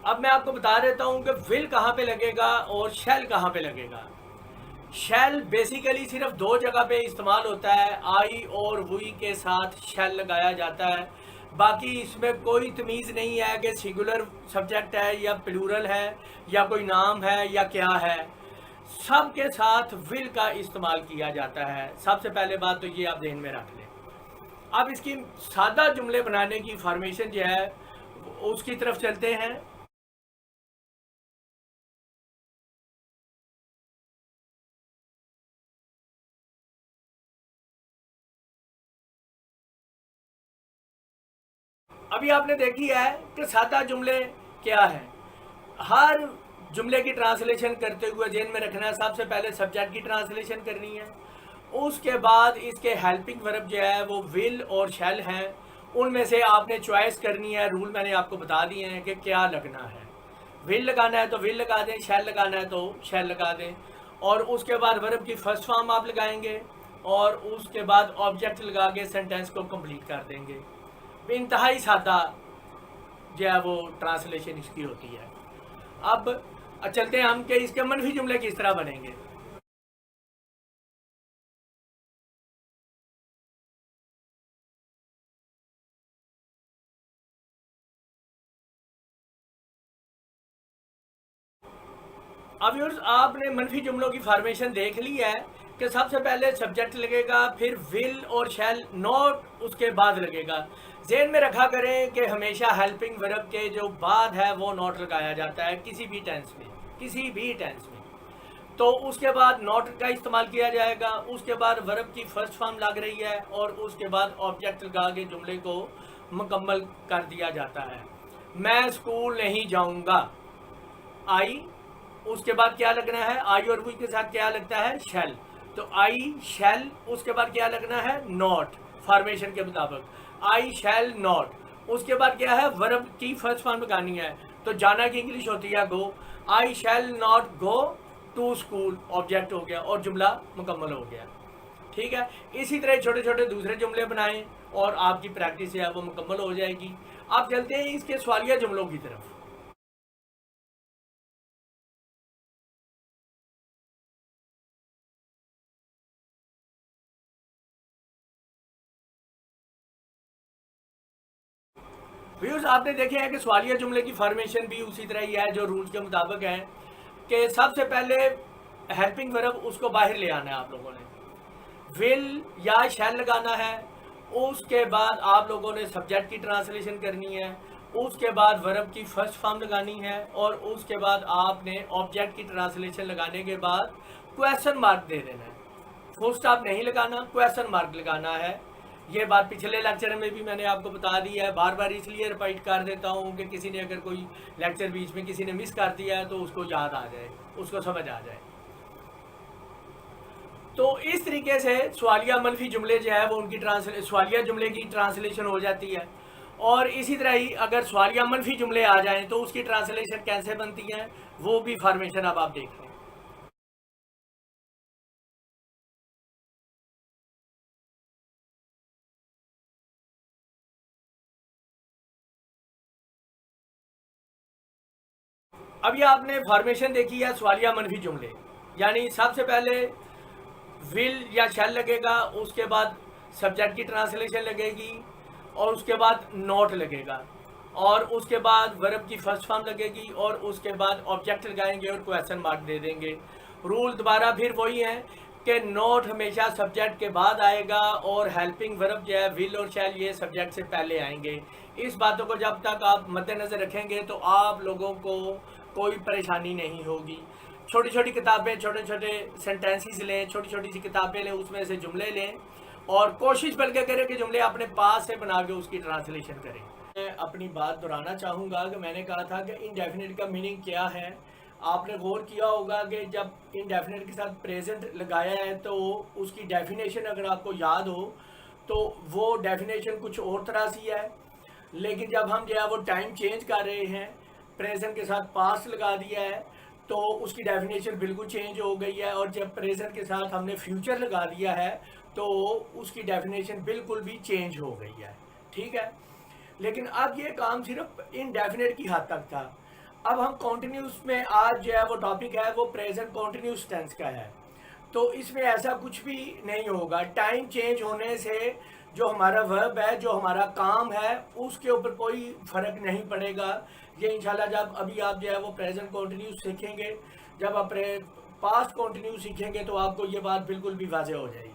अब मैं आपको बता देता हूँ कि विल कहाँ पे लगेगा और शैल कहाँ पे लगेगा। शैल बेसिकली सिर्फ 2 जगह पे इस्तेमाल होता है, आई और वी के साथ शैल लगाया जाता है। बाकी इसमें कोई तमीज़ नहीं है कि सिंगुलर सब्जेक्ट है या प्लूरल है या कोई नाम है या क्या है। सब के साथ विल का इस्तेमाल किया जाता है। सबसे पहले बात तो ये आप ध्यान में रख लें। अब इसकी सादा जुमले बनाने की फॉर्मेशन जो है उसकी तरफ चलते हैं। अभी आपने देखी है कि सादा जुमले क्या है। हर जुमले की ट्रांसलेशन करते हुए जेन में रखना है, सबसे पहले सब्जेक्ट की ट्रांसलेशन करनी है, उसके बाद इसके हेल्पिंग वर्ब जो है वो विल और शैल हैं, उनमें से आपने चॉइस करनी है। रूल मैंने आपको बता दिए हैं कि क्या लगना है। विल लगाना है तो विल लगा दें, शैल लगाना है तो शैल लगा दें, और उसके बाद वर्ब की फर्स्ट फॉर्म आप लगाएंगे और उसके बाद ऑब्जेक्ट लगा के सेंटेंस को कंप्लीट कर देंगे। इंतहाई सादा जो है वो ट्रांसलेशन इसकी होती है। अब चलते हैं हम कि इसके मनफी जुमले किस तरह बनेंगे। अब व्यूअर्स आपने मनफी जुमलों की फॉर्मेशन देख ली है कि सबसे पहले सब्जेक्ट लगेगा, फिर विल और शैल, नॉट उसके बाद लगेगा। ज़हन में रखा करें कि हमेशा हेल्पिंग वर्ब के जो बाद है वो नॉट लगाया जाता है किसी भी टेंस में, किसी भी टेंस में। तो उसके बाद नॉट का इस्तेमाल किया जाएगा, उसके बाद वर्ब की फर्स्ट फॉर्म लग रही है और उसके बाद ऑब्जेक्ट लगा के जुमले को मुकम्मल कर दिया जाता है। मैं स्कूल नहीं जाऊंगा, आई, उसके बाद क्या लगना है, आई और वी के साथ क्या लगता है, शैल। तो आई शैल, उसके बाद क्या लगना है, नॉट, फॉर्मेशन के मुताबिक आई शैल नॉट। उसके बाद क्या है, वर्ब की फर्स्ट फॉर्म लगानी है। तो जाना की इंग्लिश होती है go, I shall not go to school, object हो गया और जुमला मुकम्मल हो गया। ठीक है, इसी तरह छोटे छोटे दूसरे जुमले बनाएं और आपकी प्रैक्टिस है वो मुकम्मल हो जाएगी। आप चलते हैं इसके सवालिया जुमलों की तरफ। व्यूअर्स आपने देखे हैं कि सवालिया जुमले की फॉर्मेशन भी उसी तरह ही है जो रूल्स के मुताबिक है कि सबसे पहले हेल्पिंग वर्ब उसको बाहर ले आना है आप लोगों ने, विल या शैल लगाना है। उसके बाद आप लोगों ने सब्जेक्ट की ट्रांसलेशन करनी है, उसके बाद वर्ब की फर्स्ट फॉर्म लगानी है और उसके बाद आपने ऑब्जेक्ट की ट्रांसलेशन लगाने के बाद क्वेश्चन मार्क दे देना है। फुल स्टॉप नहीं लगाना, क्वेश्चन मार्क लगाना है। ये बात पिछले लेक्चर में भी मैंने आपको बता दी है, बार बार इसलिए रिपीट कर देता हूँ कि किसी ने अगर कोई लेक्चर बीच में किसी ने मिस कर दिया है तो उसको याद आ जाए, उसको समझ आ जाए। तो इस तरीके से सवालिया मनफी जुमले जो है वो उनकी सवालिया जुमले की ट्रांसलेशन हो जाती है। और इसी तरह ही अगर सवालिया मनफी जुमले आ जाएं तो उसकी ट्रांसलेशन कैसे बनती है वो भी फॉर्मेशन अब आप देख लें। अब ये आपने फॉर्मेशन देखी है सवालिया मनफी जुमले, यानी सबसे पहले विल या शैल लगेगा, उसके बाद सब्जेक्ट की ट्रांसलेशन लगेगी और उसके बाद नॉट लगेगा और उसके बाद वर्ब की फर्स्ट फॉर्म लगेगी और उसके बाद ऑब्जेक्ट लगाएंगे और क्वेश्चन मार्क दे देंगे। रूल दोबारा फिर वही है कि नॉट हमेशा सब्जेक्ट के बाद आएगा और हेल्पिंग वर्ब जो है विल और शैल ये सब्जेक्ट से पहले आएंगे। इस बातों को जब तक आप मद्देनज़र रखेंगे तो आप लोगों को कोई परेशानी नहीं होगी। छोटी छोटी किताबें, छोटे छोटे सेंटेंसेस लें, छोटी छोटी सी किताबें लें, उसमें से जुमले लें और कोशिश बल्कि करें कि जुमले अपने पास से बना के उसकी ट्रांसलेशन करें। मैं अपनी बात दोहराना चाहूँगा कि मैंने कहा था कि इनडेफिनिट का मीनिंग क्या है। आपने गौर किया होगा कि जब इनडेफिनिट के साथ प्रेजेंट लगाया है तो उसकी डेफिनेशन अगर आपको याद हो तो वो डेफिनेशन कुछ और तरह सी है, लेकिन जब हम जो है वो टाइम चेंज कर रहे हैं, प्रेजेंट के साथ पास्ट लगा दिया है तो उसकी डेफिनेशन बिल्कुल चेंज हो गई है, और जब प्रेजेंट के साथ हमने फ्यूचर लगा दिया है तो उसकी डेफिनेशन बिल्कुल भी चेंज हो गई है। ठीक है, लेकिन अब ये काम सिर्फ इनडेफिनेट की हद तक था। अब हम कॉन्टिन्यूस में आज जो है वो टॉपिक है वो प्रेजेंट कॉन्टिन्यूस टेंस का है, तो इसमें ऐसा कुछ भी नहीं होगा। टाइम चेंज होने से जो हमारा वर्ब है, जो हमारा काम है, उसके ऊपर कोई फ़र्क नहीं पड़ेगा। ये इंशाल्लाह जब अभी आप जो है वो प्रेजेंट कॉन्टिन्यूस सीखेंगे, जब आप पास्ट कंटिन्यूस सीखेंगे तो आपको ये बात बिल्कुल भी वाज़ेह हो जाएगी।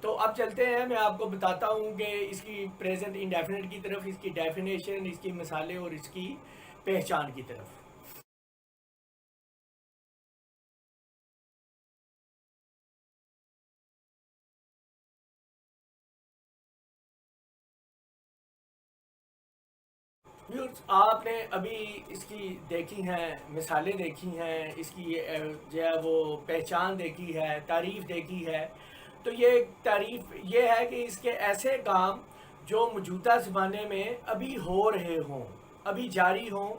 तो अब चलते हैं, मैं आपको बताता हूँ कि इसकी प्रेजेंट इंडेफिनिट की तरफ, इसकी डेफिनेशन, इसकी मिसालें और इसकी पहचान की तरफ। व्यूअर्स, आपने अभी इसकी देखी हैं, मिसालें देखी हैं, इसकी जो है वो पहचान देखी है, तारीफ़ देखी है। तो ये तारीफ़ ये है कि इसके ऐसे काम जो मौजूदा ज़माने में अभी हो रहे हों, अभी जारी हों,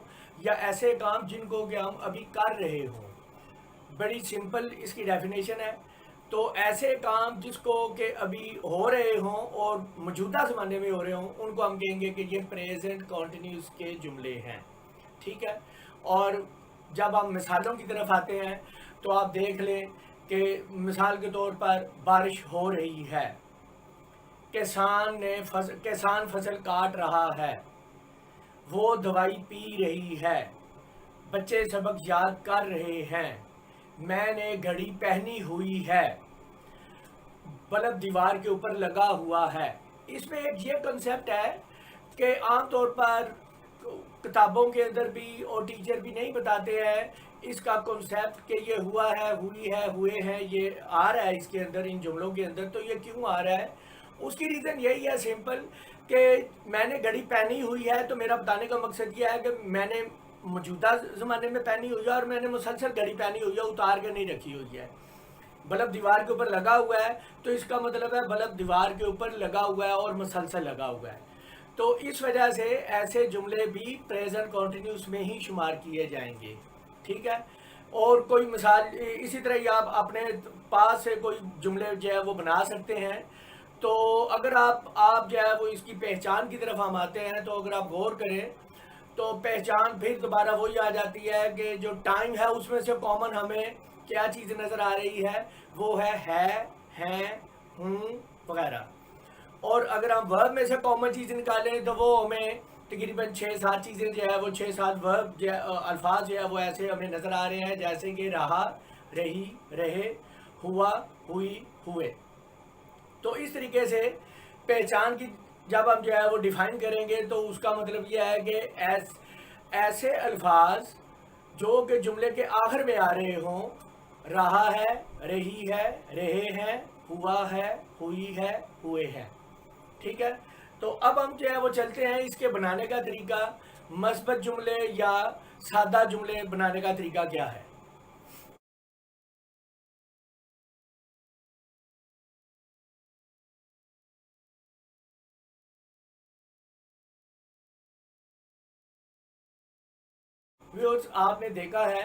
या ऐसे काम जिनको कि हम अभी कर रहे हों। बड़ी सिंपल इसकी डेफिनेशन है। तो ऐसे काम जिसको कि अभी हो रहे हों और मौजूदा ज़माने में हो रहे हों, उनको हम कहेंगे कि ये प्रेजेंट कॉन्टिन्यूस के जुमले हैं। ठीक है। और जब हम मिसालों की तरफ आते हैं तो आप देख लें कि मिसाल के तौर पर बारिश हो रही है, किसान फसल काट रहा है, वो दवाई पी रही है, बच्चे सबक याद कर रहे हैं, मैंने घड़ी पहनी हुई है, बल्ब दीवार के ऊपर लगा हुआ है। इसमें एक ये कंसेप्ट है कि आमतौर पर किताबों के अंदर भी और टीचर भी नहीं बताते हैं इसका कंसेप्ट कि ये हुआ है, हुई है, हुए हैं, ये आ रहा है इसके अंदर, इन जुमलों के अंदर। तो ये क्यों आ रहा है? उसकी रीज़न यही है सिंपल, कि मैंने घड़ी पहनी हुई है, तो मेरा बताने का मकसद ये है कि मैंने मौजूदा ज़माने में पहनी हुई है और मैंने मुसलसल घड़ी पहनी हुई है, उतार के नहीं रखी हुई है। बल्ब दीवार के ऊपर लगा हुआ है, तो इसका मतलब है बल्ब दीवार के ऊपर लगा हुआ है और मुसलसल लगा हुआ है। तो इस वजह से ऐसे जुमले भी प्रेजेंट कॉन्टिन्यूस में ही शुमार किए जाएंगे। ठीक है। और कोई मिसाल इसी तरह ही आप अपने पास से कोई जुमले जो है वो बना सकते हैं। तो अगर आप जो है वो इसकी पहचान की तरफ हम आते हैं, तो अगर आप गौर करें तो पहचान फिर दोबारा वही आ जाती है कि जो टाइम है उसमें से कॉमन हमें क्या चीज़ नज़र आ रही है, वो है, हैं, हूँ वगैरह। और अगर हम वर्ब में से कॉमन चीज़ निकालें तो वो हमें तकरीबन 6-7 चीज़ें जो है वो 6-7 वर्ब अल्फाज जो है वो ऐसे हमें नज़र आ रहे हैं, जैसे कि रहा, रही, रहे, हुआ, हुई, हुए। तो इस तरीके से पहचान की जब हम जो है वो डिफाइन करेंगे तो उसका मतलब यह है कि ऐसे अल्फाज जो कि जुमले के आखिर में आ रहे हों, रहा है, रही है, रहे हैं, हुआ है, हुई है, हुए हैं। ठीक है। तो अब हम जो है वो चलते हैं इसके बनाने का तरीका, मस्बत जुमले या सादा जुमले बनाने का तरीका क्या है। व्यूअर्स, आपने देखा है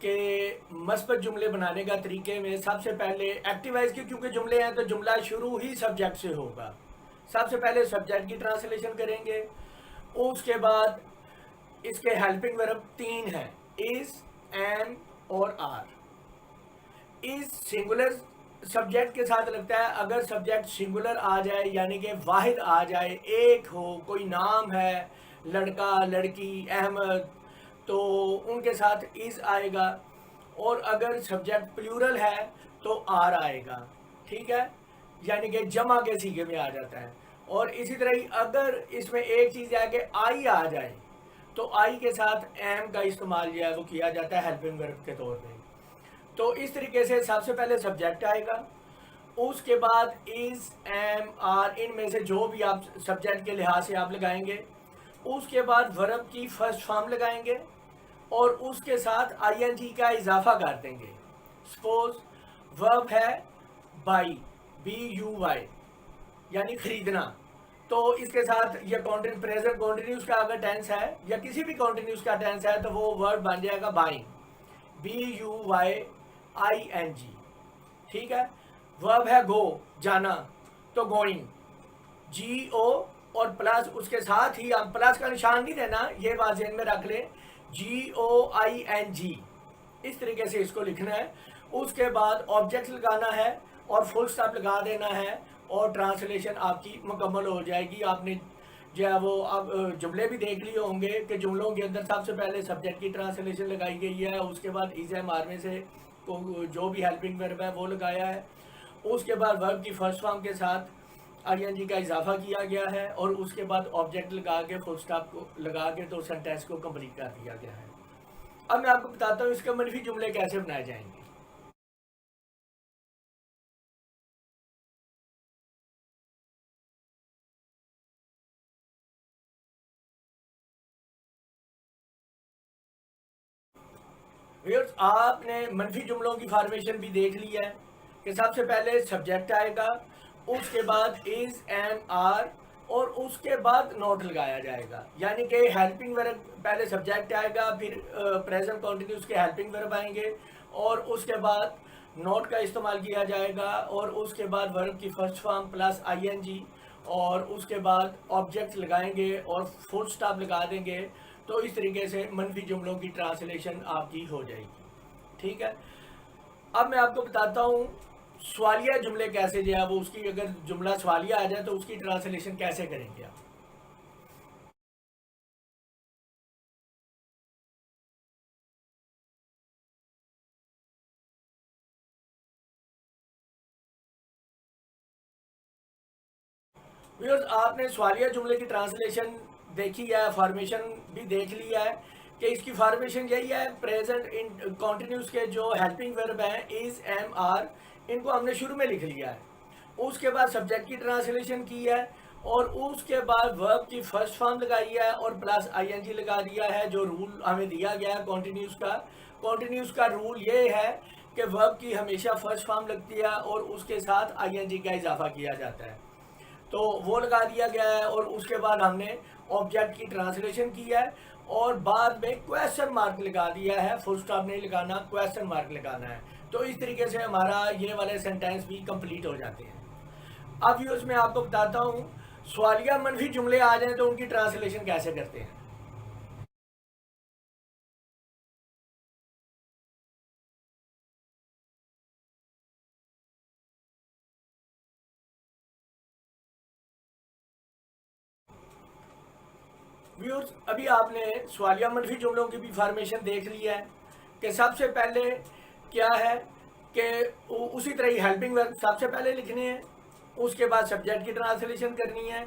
कि मस्बत जुमले बनाने का तरीके में सबसे पहले एक्टिवाइज के, क्योंकि जुमले हैं तो जुमला शुरू ही सब्जेक्ट से होगा। सबसे पहले सब्जेक्ट की ट्रांसलेशन करेंगे, उसके बाद इसके हेल्पिंग वर्ब 3 हैं, इज, एम और आर। इज सिंगुलर सब्जेक्ट के साथ लगता है। अगर सब्जेक्ट सिंगुलर आ जाए यानी कि वाहिद आ जाए, एक हो, कोई नाम है, लड़का, लड़की, अहमद, तो उनके साथ इज़ आएगा। और अगर सब्जेक्ट प्लूरल है तो आर आएगा। ठीक है। यानी कि जमा के सीगे में आ जाता है। और इसी तरह ही अगर इसमें एक चीज़ है कि आई आ जाए तो आई के साथ एम का इस्तेमाल जो है वो किया जाता है हेल्पिंग वर्ब के तौर पे। तो इस तरीके से सबसे पहले सब्जेक्ट आएगा, उसके बाद इज़, एम, आर, इनमें से जो भी आप सब्जेक्ट के लिहाज से आप लगाएंगे। उसके बाद वर्ब की फर्स्ट फॉर्म लगाएंगे और उसके साथ आईएनजी का इजाफा कर देंगे। सपोज वर्ब है बाई, BUY, यानी खरीदना, तो इसके साथ ये प्रेजेंट कॉन्टिन्यूस का अगर टेंस है या किसी भी कॉन्टिन्यूस का टेंस है तो वो वर्ब बन जाएगा बाइंग, BUYING। ठीक है। वर्ब है गो, जाना, तो गोइंग, GO और प्लस उसके साथ ही, हम प्लस का निशान नहीं देना, ये बात ध्यान में रख लें, GOING, इस तरीके से इसको लिखना है। उसके बाद ऑब्जेक्ट लगाना है और फुल स्टॉप लगा देना है और ट्रांसलेशन आपकी मुकम्मल हो जाएगी। आपने जो है वो अब जुमले भी देख लिए होंगे कि जुमलों के अंदर सबसे पहले सब्जेक्ट की ट्रांसलेशन लगाई गई है, उसके बाद इज़, एम, आर में से को जो भी हेल्पिंग वर्ब है वो लगाया है। उसके बाद वर्ब की फर्स्ट फॉर्म के साथ आईएनजी का इजाफा किया गया है और उसके बाद ऑब्जेक्ट लगा के फुल स्टॉप को लगा के तो सेंटेंस को कंप्लीट कर दिया गया है। अब मैं आपको बताता हूँ इसके मनफी जुमले कैसे बनाए जाएंगे। व्यूअर्स, आपने मनफी जुमलों की फॉर्मेशन भी देख ली है कि सबसे पहले सब्जेक्ट आएगा, उसके बाद इज एंड आर और उसके बाद नोट लगाया जाएगा। यानी कि हेल्पिंग वर्ब पहले सब्जेक्ट आएगा, फिर प्रेजेंट कंटिन्यूस के हेल्पिंग वर्ब आएंगे और उसके बाद नोट का इस्तेमाल किया जाएगा और उसके बाद वर्ब की फर्स्ट फॉर्म प्लस आईएनजी और उसके बाद ऑब्जेक्ट लगाएंगे और फुल स्टॉप लगा देंगे। तो इस तरीके से मनफी जुमलों की ट्रांसलेशन आपकी हो जाएगी। ठीक है, अब मैं आपको बताता हूँ सवालिया जुमले कैसे जो है वो उसकी अगर जुमला सवालिया आ जाए तो उसकी ट्रांसलेशन कैसे करेंगे आप। व्यूअर्स, आपने सवालिया जुमले की ट्रांसलेशन देखी है, फॉर्मेशन भी देख लिया है कि इसकी फॉर्मेशन यही है। प्रेजेंट इन कॉन्टिन्यूस के जो हेल्पिंग वर्ब हैं इज एम आर, इनको हमने शुरू में लिख लिया है। उसके बाद सब्जेक्ट की ट्रांसलेशन की है और उसके बाद वर्ब की फर्स्ट फॉर्म लगाई है और प्लस आईएनजी लगा दिया है। जो रूल हमें दिया गया है कॉन्टिन्यूस का रूल ये है कि वर्ब की हमेशा फर्स्ट फॉर्म लगती है और उसके साथ आईएनजी का इजाफा किया जाता है, तो वो लगा दिया गया है। और उसके बाद हमने ऑब्जेक्ट की ट्रांसलेशन की है और बाद में क्वेश्चन मार्क लगा दिया है, फुल स्टॉप नहीं लगाना, क्वेश्चन मार्क लगाना है। तो इस तरीके से हमारा ये वाले सेंटेंस भी कंप्लीट हो जाते हैं। अब व्यूअर्स, मैं आपको बताता हूँ सवालिया मनफी जुमले आ जाए तो उनकी ट्रांसलेशन कैसे करते हैं। व्यूअर्स, अभी आपने सवालिया मनफी जुमलों की भी फॉर्मेशन देख ली है कि सबसे पहले क्या है कि उसी तरह ही हेल्पिंग वर्ब सबसे पहले लिखने हैं, उसके बाद सब्जेक्ट की ट्रांसलेशन करनी है,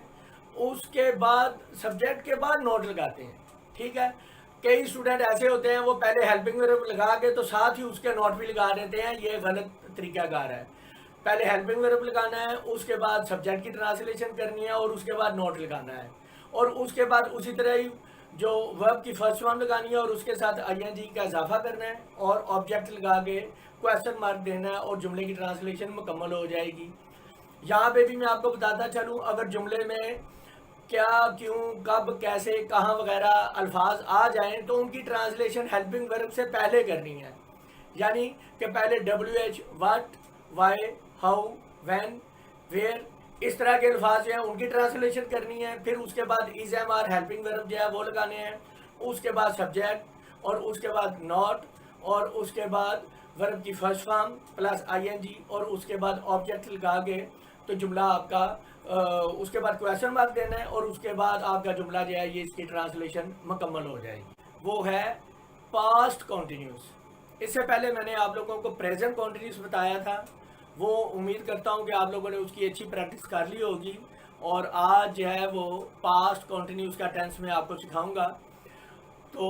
उसके बाद सब्जेक्ट के बाद नोट लगाते हैं। ठीक है, कई स्टूडेंट ऐसे होते हैं वो पहले हेल्पिंग वर्ब लगा के तो साथ ही उसके नोट भी लगा देते हैं, ये गलत तरीकाकार है। पहले हेल्पिंग वर्ब लगाना है, उसके बाद सब्जेक्ट की ट्रांसलेशन करनी है और उसके बाद नोट लगाना है और उसके बाद उसी तरह ही जो वर्ब की फर्स्ट फॉर्म लगानी है और उसके साथ आईएनजी का इजाफा करना है और ऑब्जेक्ट लगा के क्वेश्चन मार्क देना है और जुमले की ट्रांसलेशन मुकम्मल हो जाएगी। यहाँ पे भी मैं आपको बताता चलूँ, अगर जुमले में क्या, क्यों, कब, कैसे, कहाँ वगैरह अल्फाज आ जाएं तो उनकी ट्रांसलेशन हेल्पिंग वर्ब से पहले करनी है। यानी कि पहले WH, what, why, how, when, where, इस तरह के अल्फाज जो हैं उनकी ट्रांसलेशन करनी है। फिर उसके बाद is am are helping verb जो है वो लगाने हैं, उसके बाद सब्जेक्ट और उसके बाद नॉट और उसके बाद वर्ब की फर्स्ट फॉर्म प्लस आईएनजी और उसके बाद ऑब्जेक्ट लगा के तो जुमला आपका उसके बाद क्वेश्चन मार्क देना है और उसके बाद आपका जुमला जो है ये इसकी ट्रांसलेशन मुकम्मल हो जाएगी। वो है पास्ट कॉन्टिन्यूस। इससे पहले मैंने आप लोगों को प्रेजेंट कॉन्टिन्यूस बताया था, वो उम्मीद करता हूँ कि आप लोगों ने उसकी अच्छी प्रैक्टिस कर ली होगी और आज जो है वो पास्ट कॉन्टिन्यूस का टेंस में आपको सिखाऊंगा। तो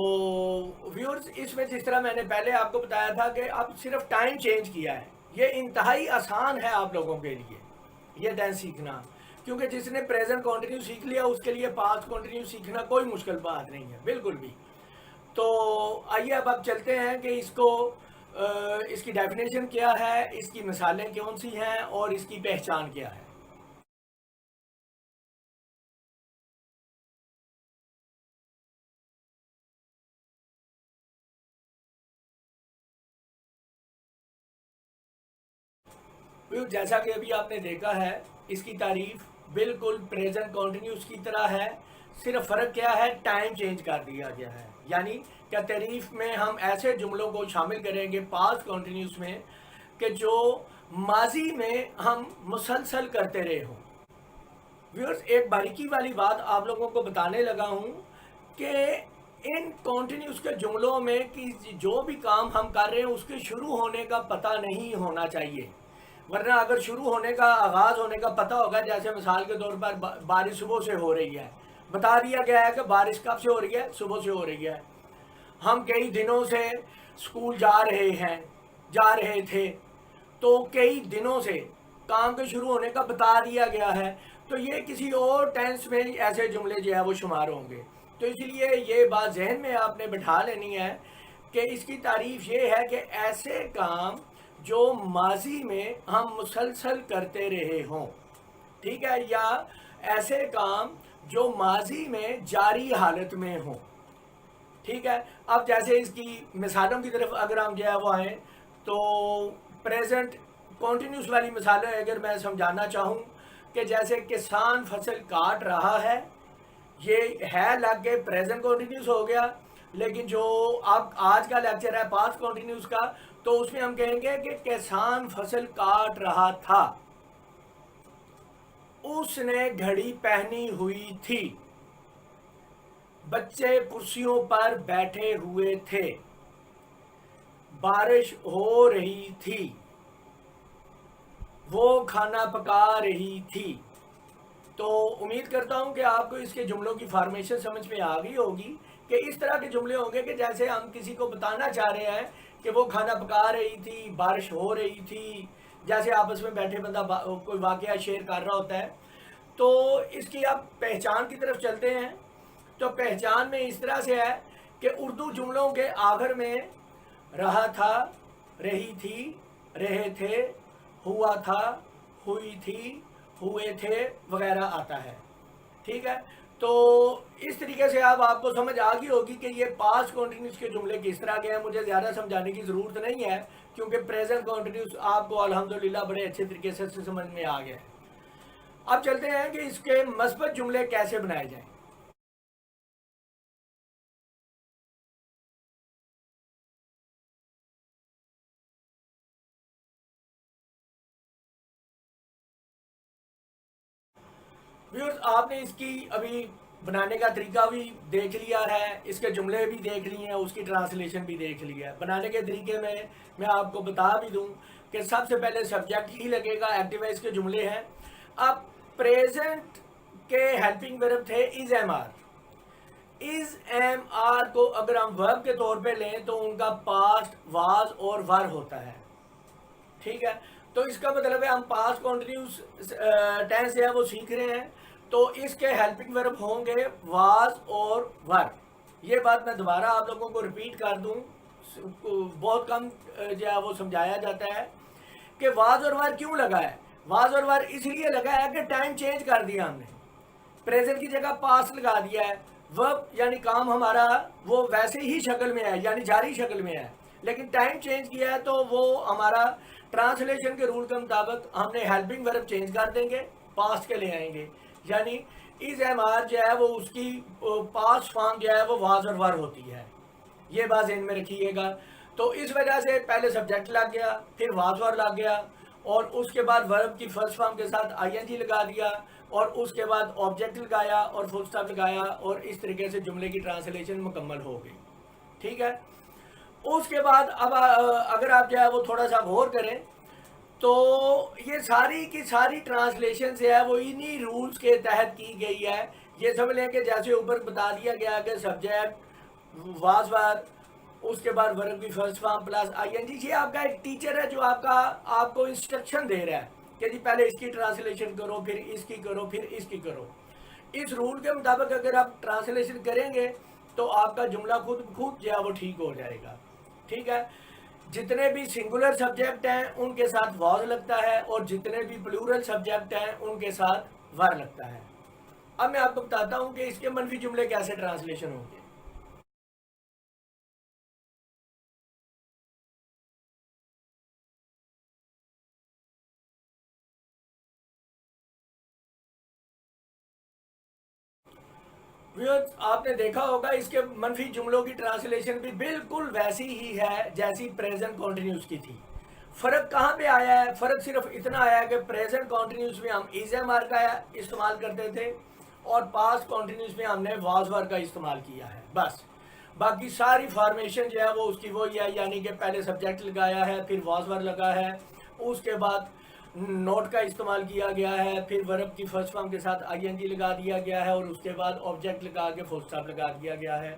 व्यूअर्स, इसमें जिस तरह मैंने पहले आपको बताया था कि अब सिर्फ टाइम चेंज किया है, ये इंतहाई आसान है आप लोगों के लिए ये टेंस सीखना, क्योंकि जिसने प्रेजेंट कॉन्टिन्यू सीख लिया उसके लिए पास्ट कॉन्टिन्यू सीखना कोई मुश्किल बात नहीं है, बिल्कुल भी। तो आइए अब आप चलते हैं कि इसको इसकी डेफिनेशन क्या है, इसकी मिसालें कौन सी हैं और इसकी पहचान क्या है। जैसा कि अभी आपने देखा है, इसकी तारीफ बिल्कुल प्रेजेंट कॉन्टिन्यूस की तरह है, सिर्फ फ़र्क क्या है, टाइम चेंज कर दिया गया है। यानी क्या तारीफ में हम ऐसे जुमलों को शामिल करेंगे पास्ट कॉन्टिन्यूस में कि जो माजी में हम मुसलसल करते रहे हों। व्यूअर्स, एक बारीकी वाली बात आप लोगों को बताने लगा हूँ कि इन कॉन्टिन्यूस के जुमलों में कि जो भी काम हम कर रहे हैं उसके शुरू होने का पता नहीं होना चाहिए, वरना अगर शुरू होने का आगाज़ होने का पता होगा, जैसे मिसाल के तौर पर बारिश सुबह से हो रही है, बता दिया गया है कि बारिश कब से हो रही है, सुबह से हो रही है, हम कई दिनों से स्कूल जा रहे थे, तो कई दिनों से काम के शुरू होने का बता दिया गया है, तो ये किसी और टेंस में ऐसे जुमले जो है वो शुमार होंगे। तो इसलिए ये बात जहन में आपने बिठा लेनी है कि इसकी तारीफ ये है कि ऐसे काम जो माजी में हम मुसलसल करते रहे हों, ठीक है, या ऐसे काम जो माजी में जारी हालत में हों, ठीक है। अब जैसे इसकी मिसालों की तरफ अगर हम जो है वो आएँ, तो प्रेजेंट कॉन्टिन्यूस वाली मिसालें अगर मैं समझाना चाहूँ कि जैसे किसान फसल काट रहा है, ये है लग के प्रेजेंट कॉन्टिन्यूस हो गया, लेकिन जो अब आज का लेक्चर है पास्ट कॉन्टिन्यूस का, तो उसमें हम कहेंगे कि किसान फसल काट रहा था, उसने घड़ी पहनी हुई थी, बच्चे कुर्सियों पर बैठे हुए थे, बारिश हो रही थी, वो खाना पका रही थी। तो उम्मीद करता हूं कि आपको इसके जुमलों की फॉर्मेशन समझ में आ गई होगी कि इस तरह के जुमले होंगे कि जैसे हम किसी को बताना चाह रहे हैं कि वो खाना पका रही थी, बारिश हो रही थी, जैसे आपस में बैठे बंदा कोई वाकया शेयर कर रहा होता है। तो इसकी आप पहचान की तरफ चलते हैं। तो पहचान में इस तरह से है कि उर्दू जुमलों के आखिर में रहा था, रही थी, रहे थे, हुआ था, हुई थी, हुए थे वगैरह आता है, ठीक है। तो इस तरीके से अब आपको समझ आ गई होगी कि ये पास्ट कॉन्टिन्यूस के जुमले किस तरह के हैं। मुझे ज़्यादा समझाने की ज़रूरत नहीं है क्योंकि प्रेजेंट कॉन्टिन्यूस आपको अल्हम्दुलिल्लाह बड़े अच्छे तरीके से समझ में आ गया है। अब चलते हैं कि इसके मस्बत जुमले कैसे बनाए जाएं। व्यूअर्स, आपने इसकी अभी बनाने का तरीका भी देख लिया है, इसके जुमले भी देख लिए हैं, उसकी ट्रांसलेशन भी देख लिया है। बनाने के तरीके में मैं आपको बता भी दूं कि सबसे पहले सब्जेक्ट ही लगेगा, एक्टिव वॉइस के जुमले हैं। अब प्रेजेंट के हेल्पिंग वर्ब थे is am are. Is am are को अगर हम वर्ब के तौर पे लें तो उनका पास्ट वाज और वर होता है, ठीक है। तो इसका मतलब है हम पास्ट कॉन्टिन्यूस टेंस है वो सीख रहे हैं, तो इसके हेल्पिंग वर्ब होंगे वाज और वर। ये बात मैं दोबारा आप लोगों को रिपीट कर दूं, बहुत कम जो है वो समझाया जाता है कि वाज और वर क्यों लगा है। वाज और वर इसलिए लगा है कि टाइम चेंज कर दिया हमने, प्रेजेंट की जगह पास्ट लगा दिया है। वर्ब यानी काम हमारा वो वैसे ही शक्ल में है, यानी जारी शक्ल में है, लेकिन टाइम चेंज किया है, तो वो हमारा ट्रांसलेशन के रूल के मुताबिक हमने हेल्पिंग वर्ब चेंज कर देंगे, पास्ट के ले आएंगे, यानी इज एम आर जो है वो उसकी पास्ट फॉर्म जो है वो वाज और वर होती है। ये बात ज़हन में रखिएगा। तो इस वजह से पहले सब्जेक्ट लग गया, फिर वाज वर लग गया, और उसके बाद वर्ब की फर्स्ट फॉर्म के साथ आईएनजी लगा दिया, और उसके बाद ऑब्जेक्ट लगाया और फुल स्टॉप लगाया, और इस तरीके से जुमले की ट्रांसलेशन मुकम्मल हो गई, ठीक है। उसके बाद अब अगर आप जो है वो थोड़ा सा गौर करें तो ये सारी की सारी ट्रांसलेशन से है वो इन्हीं रूल्स के तहत की गई है। ये समझ लें कि जैसे ऊपर बता दिया गया कि सब्जेक्ट वाज वर, उसके बाद वर्ब की फर्स्ट फॉर्म प्लस आईएनजी। ये आपका एक टीचर है जो आपको इंस्ट्रक्शन दे रहा है कि जी पहले इसकी ट्रांसलेशन करो, फिर इसकी करो, फिर इसकी करो। इस रूल के मुताबिक अगर आप ट्रांसलेशन करेंगे तो आपका जुमला खुद जो है वो ठीक हो जाएगा, ठीक है। जितने भी सिंगुलर सब्जेक्ट हैं उनके साथ वाज लगता है, और जितने भी प्लूरल सब्जेक्ट हैं उनके साथ वर लगता है। अब मैं आपको बताता हूं कि इसके मनफी जुमले कैसे ट्रांसलेशन होंगे। व्यूअर्स, आपने देखा होगा इसके मनफी जुमलों की ट्रांसलेशन भी बिल्कुल वैसी ही है जैसी प्रेजेंट कॉन्टिन्यूस की थी। फ़र्क कहाँ पे आया है? फ़र्क सिर्फ इतना आया है कि प्रेजेंट कॉन्टिन्यूस में हम इज एम आर का इस्तेमाल करते थे और पास्ट कॉन्टिन्यूस में हमने वाज वर का इस्तेमाल किया है, बस। बाकी सारी फॉर्मेशन जो है वो उसकी वही है, यानी कि पहले सब्जेक्ट लगाया है, फिर वाज वर्ब लगा है, उसके बाद नोट का इस्तेमाल किया गया है, फिर वर्ब की फर्स्ट फॉर्म के साथ आईएनजी लगा दिया गया है, और उसके बाद ऑब्जेक्ट लगा के फुल स्टॉप लगा दिया गया है।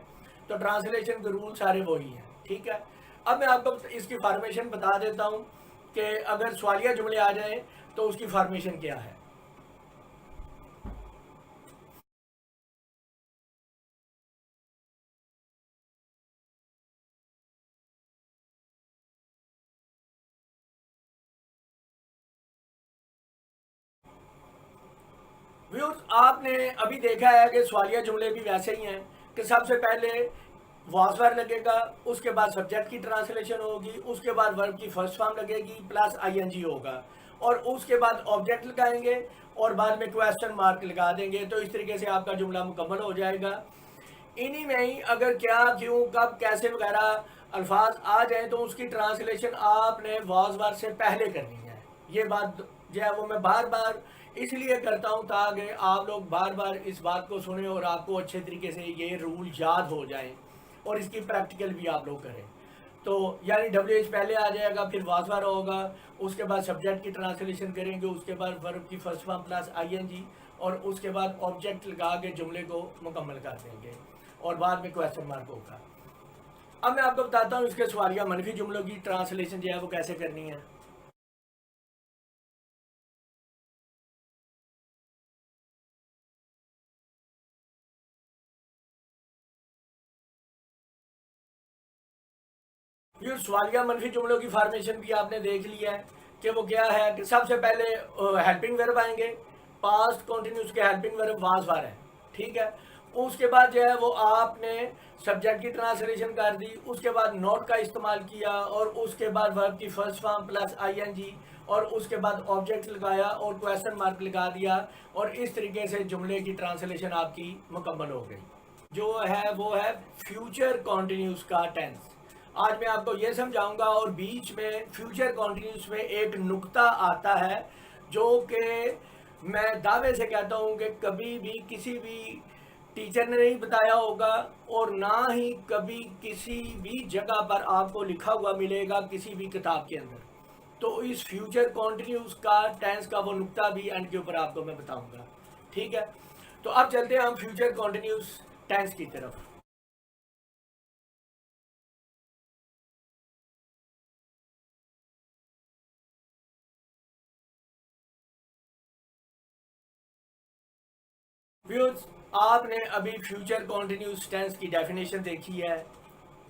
तो ट्रांसलेशन के रूल सारे वही हैं, ठीक है। अब मैं आपको इसकी फॉर्मेशन बता देता हूँ कि अगर सवालिया जुमले आ जाएं तो उसकी फॉर्मेशन क्या है। व्यूअर्स, आपने अभी देखा है कि सवालिया जुमले भी वैसे ही हैं कि सबसे पहले वाज वर्ब लगेगा, उसके बाद सब्जेक्ट की ट्रांसलेशन होगी, उसके बाद वर्ब की फर्स्ट फॉर्म लगेगी प्लस आईएनजी होगा, और उसके बाद ऑब्जेक्ट लगाएंगे और बाद में क्वेश्चन मार्क लगा देंगे। तो इस तरीके से आपका जुमला मुकम्मल हो जाएगा। इन्हीं में ही अगर क्या, क्यों, कब, कैसे वगैरह अल्फाज आ जाए तो उसकी ट्रांसलेशन आपने वाज वर्ब से पहले करनी है। ये बात जो है वो मैं बार बार इसलिए करता हूँ ताकि आप लोग बार बार इस बात को सुने और आपको अच्छे तरीके से ये रूल याद हो जाए और इसकी प्रैक्टिकल भी आप लोग करें। तो यानी WH पहले आ जाएगा, फिर वाज वर्ब होगा, उसके बाद सब्जेक्ट की ट्रांसलेशन करेंगे, उसके बाद वर्ब की फर्स्ट फॉर्म प्लस आईएनजी, और उसके बाद ऑब्जेक्ट लगा के जुमले को मुकम्मल कर देंगे और बाद में क्वेश्चन मार्क होगा। अब मैं आपको बताता हूँ इसके सवालिया मनफी जुमलों की ट्रांसलेशन जो है वो कैसे करनी है। ये सवालिया मनफी जुमलों की फॉर्मेशन भी आपने देख लिया है कि वो क्या है कि सबसे पहले हेल्पिंग वर्ब आएंगे, पास्ट कंटिन्यूस के हेल्पिंग वर्ब वाज वर्ब है, ठीक है। उसके बाद जो है वो आपने सब्जेक्ट की ट्रांसलेशन कर दी, उसके बाद नोट का इस्तेमाल किया, और उसके बाद वर्ब की फर्स्ट फॉर्म प्लस आईएनजी, और उसके बाद ऑब्जेक्ट लगाया और क्वेश्चन मार्क लगा दिया, और इस तरीके से जुमले की ट्रांसलेशन आपकी मुकम्मल हो गई। जो है वो है फ्यूचर कॉन्टिन्यूस का टेंस। आज मैं आपको ये समझाऊंगा, और बीच में फ्यूचर कॉन्टिन्यूस में एक नुक्ता आता है जो कि मैं दावे से कहता हूँ कि कभी भी किसी भी टीचर ने नहीं बताया होगा, और ना ही कभी किसी भी जगह पर आपको लिखा हुआ मिलेगा किसी भी किताब के अंदर। तो इस फ्यूचर कॉन्टिन्यूस का टेंस का वो नुक्ता भी एंड के ऊपर आपको मैं बताऊंगा, ठीक है। तो अब चलते हैं हम फ्यूचर कॉन्टिन्यूस टेंस की तरफ। व्यूअर्स, आपने अभी फ्यूचर कॉन्टिन्यूस टेंस की डेफिनेशन देखी है।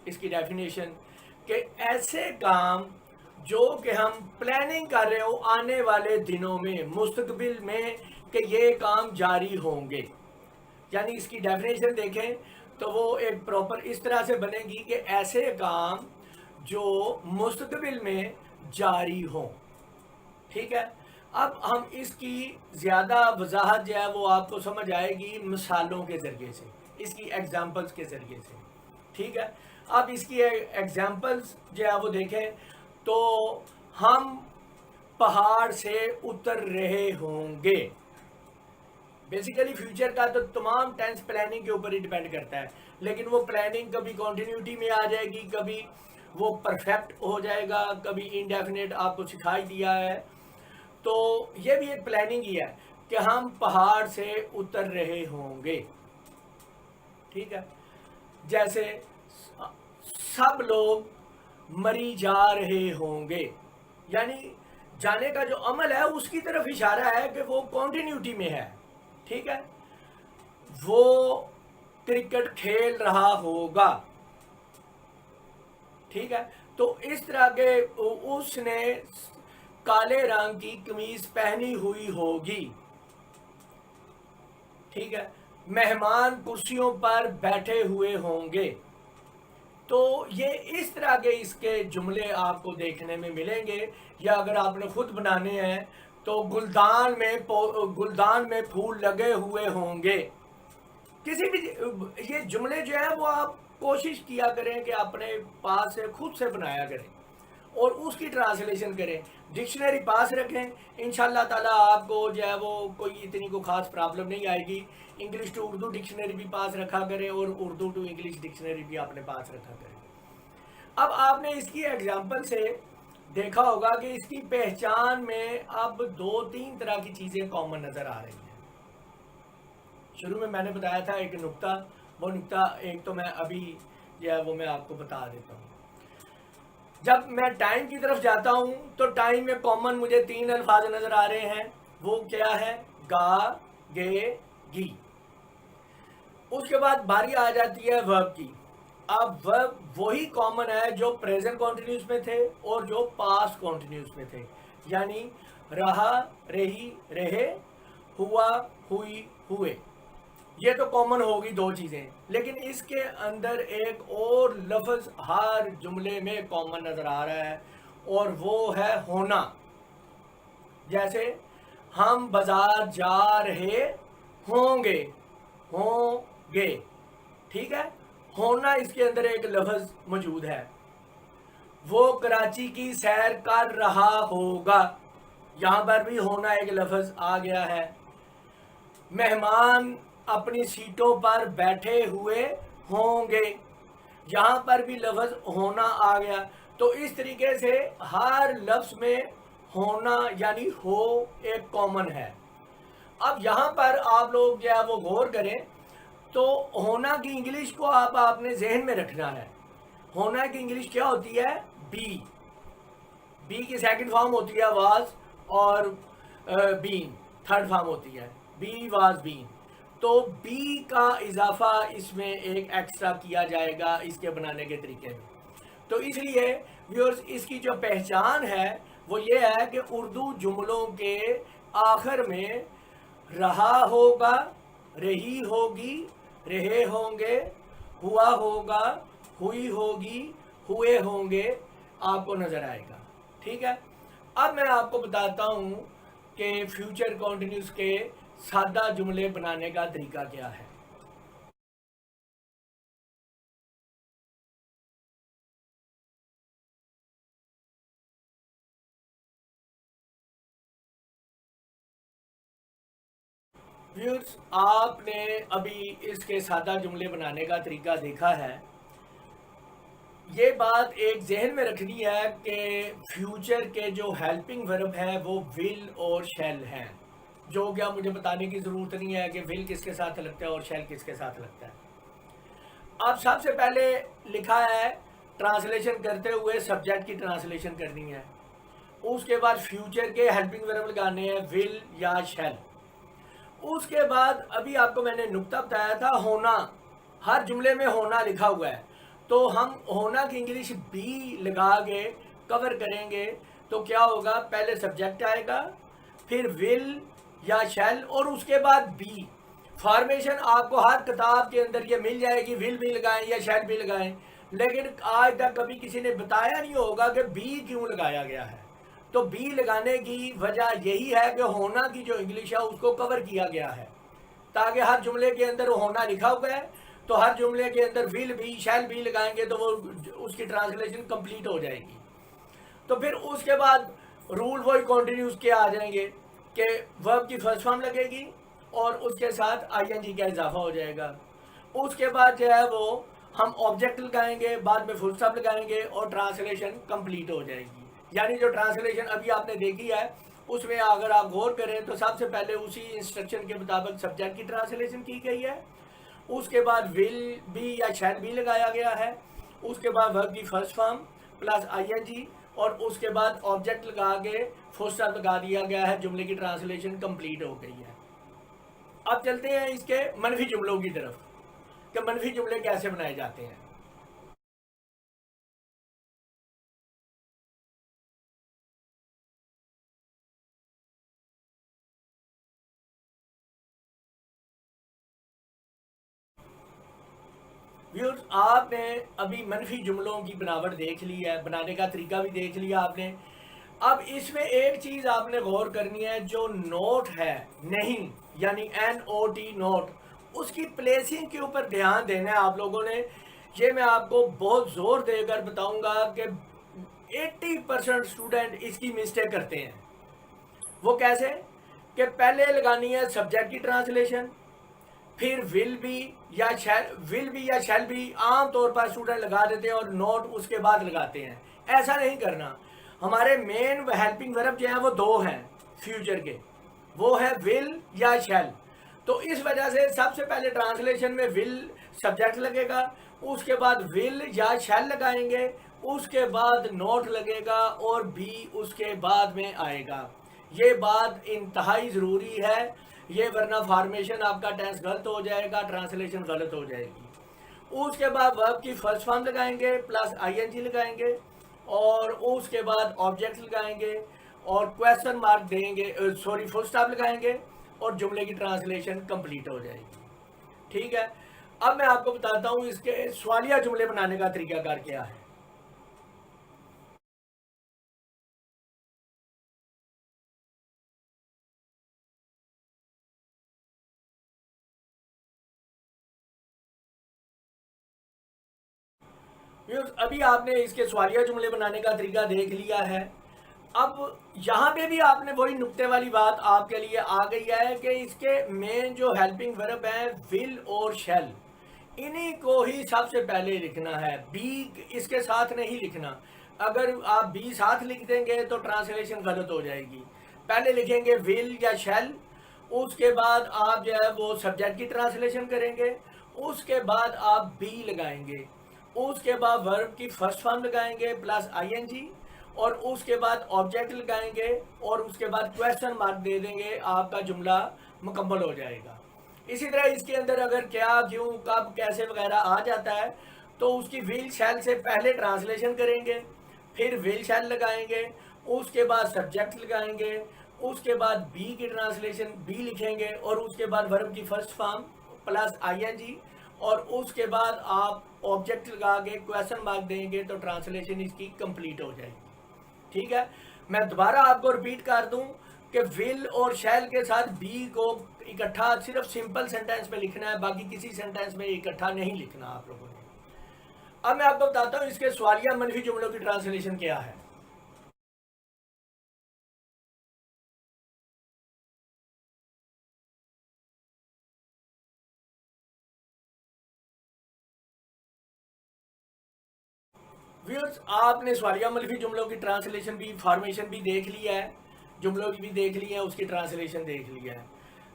इसकी डेफिनेशन कि ऐसे काम जो कि हम प्लानिंग कर रहे हो आने वाले दिनों में, मुस्तकबिल में, कि ये काम जारी होंगे। यानी इसकी डेफिनेशन देखें तो वो एक प्रॉपर इस तरह से बनेगी कि ऐसे काम जो मुस्तकबिल में जारी हों, ठीक है। अब हम इसकी ज़्यादा वजाहत जो है वो आपको समझ आएगी मिसालों के ज़रिए से, इसकी एग्जांपल्स के ज़रिए से, ठीक है। अब इसकी एग्जांपल्स जो है वो देखें तो हम पहाड़ से उतर रहे होंगे। बेसिकली फ्यूचर का तो तमाम टेंस प्लानिंग के ऊपर ही डिपेंड करता है, लेकिन वो प्लानिंग कभी कॉन्टिन्यूटी में आ जाएगी, कभी वो परफेक्ट हो जाएगा, कभी इनडेफिनेट आपको सिखाई दिया है। तो ये भी एक प्लानिंग ही है कि हम पहाड़ से उतर रहे होंगे, ठीक है। जैसे सब लोग मरी जा रहे होंगे, यानी जाने का जो अमल है उसकी तरफ इशारा है कि वो कॉन्टिन्यूटी में है, ठीक है। वो क्रिकेट खेल रहा होगा, ठीक है। तो इस तरह के उसने काले रंग की कमीज पहनी हुई होगी, ठीक है। मेहमान कुर्सियों पर बैठे हुए होंगे। तो ये इस तरह के इसके जुमले आपको देखने में मिलेंगे, या अगर आपने खुद बनाने हैं तो गुलदान में फूल लगे हुए होंगे। किसी भी ये जुमले जो है वो आप कोशिश किया करें कि अपने पास से खुद से बनाया करें, और उसकी ट्रांसलेशन करें, डिक्शनरी पास रखें, इंशाल्लाह ताला आपको जो है वो कोई इतनी को खास प्रॉब्लम नहीं आएगी। इंग्लिश टू उर्दू डिक्शनरी भी पास रखा करें और उर्दू टू इंग्लिश डिक्शनरी भी आपने पास रखा करें। अब आपने इसकी एग्जाम्पल से देखा होगा कि इसकी पहचान में अब 2-3 तरह की चीज़ें कॉमन नज़र आ रही हैं। शुरू में मैंने बताया था एक नुक्ता, वो नुक्ता एक तो मैं अभी जो है वो मैं आपको बता देता हूँ। जब मैं टाइम की तरफ जाता हूँ तो टाइम में कॉमन मुझे 3 अल्फाज नज़र आ रहे हैं। वो क्या है? गा, गे, गी। उसके बाद बारी आ जाती है वर्ब की। अब वर्ब वही कॉमन है जो प्रेजेंट कॉन्टिन्यूस में थे और जो पास्ट कॉन्टिन्यूस में थे, यानी रहा, रही, रहे, हुआ, हुई, हुए। ये तो कॉमन होगी 2 चीज़ें, लेकिन इसके अंदर एक और लफ्ज़ हर जुमले में कॉमन नज़र आ रहा है और वो है होना। जैसे हम बाजार जा रहे होंगे, होंगे, ठीक है। होना इसके अंदर एक लफ्ज़ मौजूद है। वो कराची की सैर कर रहा होगा, यहाँ पर भी होना एक लफ्ज़ आ गया है। मेहमान अपनी सीटों पर बैठे हुए होंगे, यहाँ पर भी लफ्ज़ होना आ गया। तो इस तरीके से हर लफ्ज़ में होना यानी हो एक कॉमन है। अब यहाँ पर आप लोग जो है वो गौर करें तो होना की इंग्लिश को आपने जहन में रखना है। होना की इंग्लिश क्या होती है? बी। बी की सेकंड फॉर्म होती है वाज और बीन थर्ड फॉर्म होती है। Be was been. तो बी का इजाफा इसमें एक एक्स्ट्रा किया जाएगा इसके बनाने के तरीके में। तो इसलिए व्यूअर्स इसकी जो पहचान है वो ये है कि उर्दू जुमलों के आखिर में रहा होगा, रही होगी, रहे होंगे, हुआ होगा, हुई होगी, हुए होंगे आपको नज़र आएगा। ठीक है। अब मैं आपको बताता हूँ कि फ्यूचर कॉन्टिन्यूस के सादा जुमले बनाने का तरीका क्या है। व्यूअर्स आपने अभी इसके सादा जुमले बनाने का तरीका देखा है। ये बात एक जहन में रखनी है कि फ्यूचर के जो हेल्पिंग वर्ब है वो विल और शैल हैं, जो क्या मुझे बताने की ज़रूरत नहीं है कि विल किसके साथ लगता है और शैल किसके साथ लगता है। अब सबसे पहले लिखा है ट्रांसलेशन करते हुए सब्जेक्ट की ट्रांसलेशन करनी है। उसके बाद फ्यूचर के हेल्पिंग वर्ब लगाने हैं विल या शैल। उसके बाद अभी आपको मैंने नुक्ता बताया था होना, हर जुमले में होना लिखा हुआ है, तो हम होना की इंग्लिश बी लगा के कवर करेंगे। तो क्या होगा? पहले सब्जेक्ट आएगा, फिर विल या शैल और उसके बाद बी। फॉर्मेशन आपको हर किताब के अंदर ये मिल जाएगी, विल भी लगाएं या शैल भी लगाएं, लेकिन आज तक कभी किसी ने बताया नहीं होगा कि बी क्यों लगाया गया है। तो बी लगाने की वजह यही है कि होना की जो इंग्लिश है उसको कवर किया गया है, ताकि हर जुमले के अंदर होना लिखा हुआ है, तो हर जुमले के अंदर विल भी शैल भी लगाएंगे तो वो उसकी ट्रांसलेशन कंप्लीट हो जाएगी। तो फिर उसके बाद रूल वही कॉन्टिन्यूस के आ जाएंगे कि वर्ब की फर्स्ट फॉर्म लगेगी और उसके साथ आईएनजी का इजाफा हो जाएगा। उसके बाद जो है वो हम ऑब्जेक्ट लगाएंगे, बाद में फुल स्टॉप लगाएंगे और ट्रांसलेशन कंप्लीट हो जाएगी। यानी जो ट्रांसलेशन अभी आपने देखी है उसमें अगर आप गौर करें तो सबसे पहले उसी इंस्ट्रक्शन के मुताबिक सब्जेक्ट की ट्रांसलेशन की गई है, उसके बाद विल भी या शैल भी लगाया गया है, उसके बाद वर्ब की फर्स्ट फॉर्म प्लस आईएनजी और उसके बाद ऑब्जेक्ट लगा के फुल स्टॉप लगा दिया गया है। जुमले की ट्रांसलेशन कंप्लीट हो गई है। अब चलते हैं इसके मनफी जुमलों की तरफ कि मनफी जुमले कैसे बनाए जाते हैं। व्यूअर्स आपने अभी मनफी जुमलों की बनावट देख ली है, बनाने का तरीका भी देख लिया आपने। अब इसमें एक चीज़ आपने गौर करनी है, जो नोट है नहीं यानी NOT नोट, उसकी प्लेसिंग के ऊपर ध्यान देना है आप लोगों ने। ये मैं आपको बहुत ज़ोर देकर बताऊंगा कि 80% स्टूडेंट इसकी मिस्टेक करते हैं। वो कैसे कि पहले लगानी है सब्जेक्ट की ट्रांसलेशन, फिर विल बी या शैल बी आमतौर पर स्टूडेंट लगा देते हैं और नोट उसके बाद लगाते हैं। ऐसा नहीं करना। हमारे मेन हेल्पिंग वर्ब जो है वो दो हैं फ्यूचर के, वो है विल या शैल। तो इस वजह से सबसे पहले ट्रांसलेशन में विल सब्जेक्ट लगेगा, उसके बाद विल या शैल लगाएंगे, उसके बाद नोट लगेगा और बी उसके बाद में आएगा। ये बात इंतहाई ज़रूरी है, ये वरना फॉर्मेशन आपका टेंस गलत हो जाएगा, ट्रांसलेशन गलत हो जाएगी। उसके बाद वर्ब की फर्स्ट फॉर्म लगाएंगे प्लस आईएनजी लगाएंगे और उसके बाद ऑब्जेक्ट लगाएंगे और क्वेश्चन मार्क देंगे, फुल स्टॉप लगाएंगे और जुमले की ट्रांसलेशन कंप्लीट हो जाएगी। ठीक है, अब मैं आपको बताता हूँ इसके सवालिया जुमले बनाने का तरीकाकार क्या है। अभी आपने इसके सवालिया जुमले बनाने का तरीका देख लिया है। अब यहाँ पे भी आपने वही नुक्ते वाली बात आपके लिए आ गई है कि इसके मेन जो हेल्पिंग वर्ब है विल और शैल, इन्हीं को ही सबसे पहले लिखना है, बी इसके साथ नहीं लिखना। अगर आप बी साथ लिख देंगे तो ट्रांसलेशन गलत हो जाएगी। पहले लिखेंगे विल या शैल, उसके बाद आप जो है वो सब्जेक्ट की ट्रांसलेशन करेंगे, उसके बाद आप बी लगाएंगे, उसके बाद वर्ब की फर्स्ट फॉर्म लगाएंगे प्लस आईएनजी और उसके बाद ऑब्जेक्ट लगाएंगे और उसके बाद क्वेश्चन मार्क दे देंगे, आपका जुमला मुकम्मल हो जाएगा। इसी तरह इसके अंदर अगर क्या, क्यों, कब, कैसे वगैरह आ जाता है तो उसकी विल शैल से पहले ट्रांसलेशन करेंगे, फिर विल शैल लगाएंगे, उसके बाद सब्जेक्ट लगाएंगे, उसके बाद बी की ट्रांसलेशन बी लिखेंगे और उसके बाद वर्ब की फर्स्ट फॉर्म प्लस आईएनजी और उसके बाद आप ऑब्जेक्ट लगा के क्वेश्चन मार्क देंगे तो ट्रांसलेशन इसकी कंप्लीट हो जाएगी। ठीक है, मैं दोबारा आपको रिपीट कर दूं कि विल और शैल के साथ बी को इकट्ठा सिर्फ सिंपल सेंटेंस में लिखना है, बाकी किसी सेंटेंस में इकट्ठा नहीं लिखना आप लोगों ने। अब मैं आपको बताता हूं इसके सवालिया मनफी जुमलों की ट्रांसलेशन क्या है। व्यूअर्स, आपने सवालिया मनफी जुमलों की ट्रांसलेशन भी, फॉर्मेशन भी देख लिया है, जुमलों की भी देख ली है, उसकी ट्रांसलेशन देख लिया है।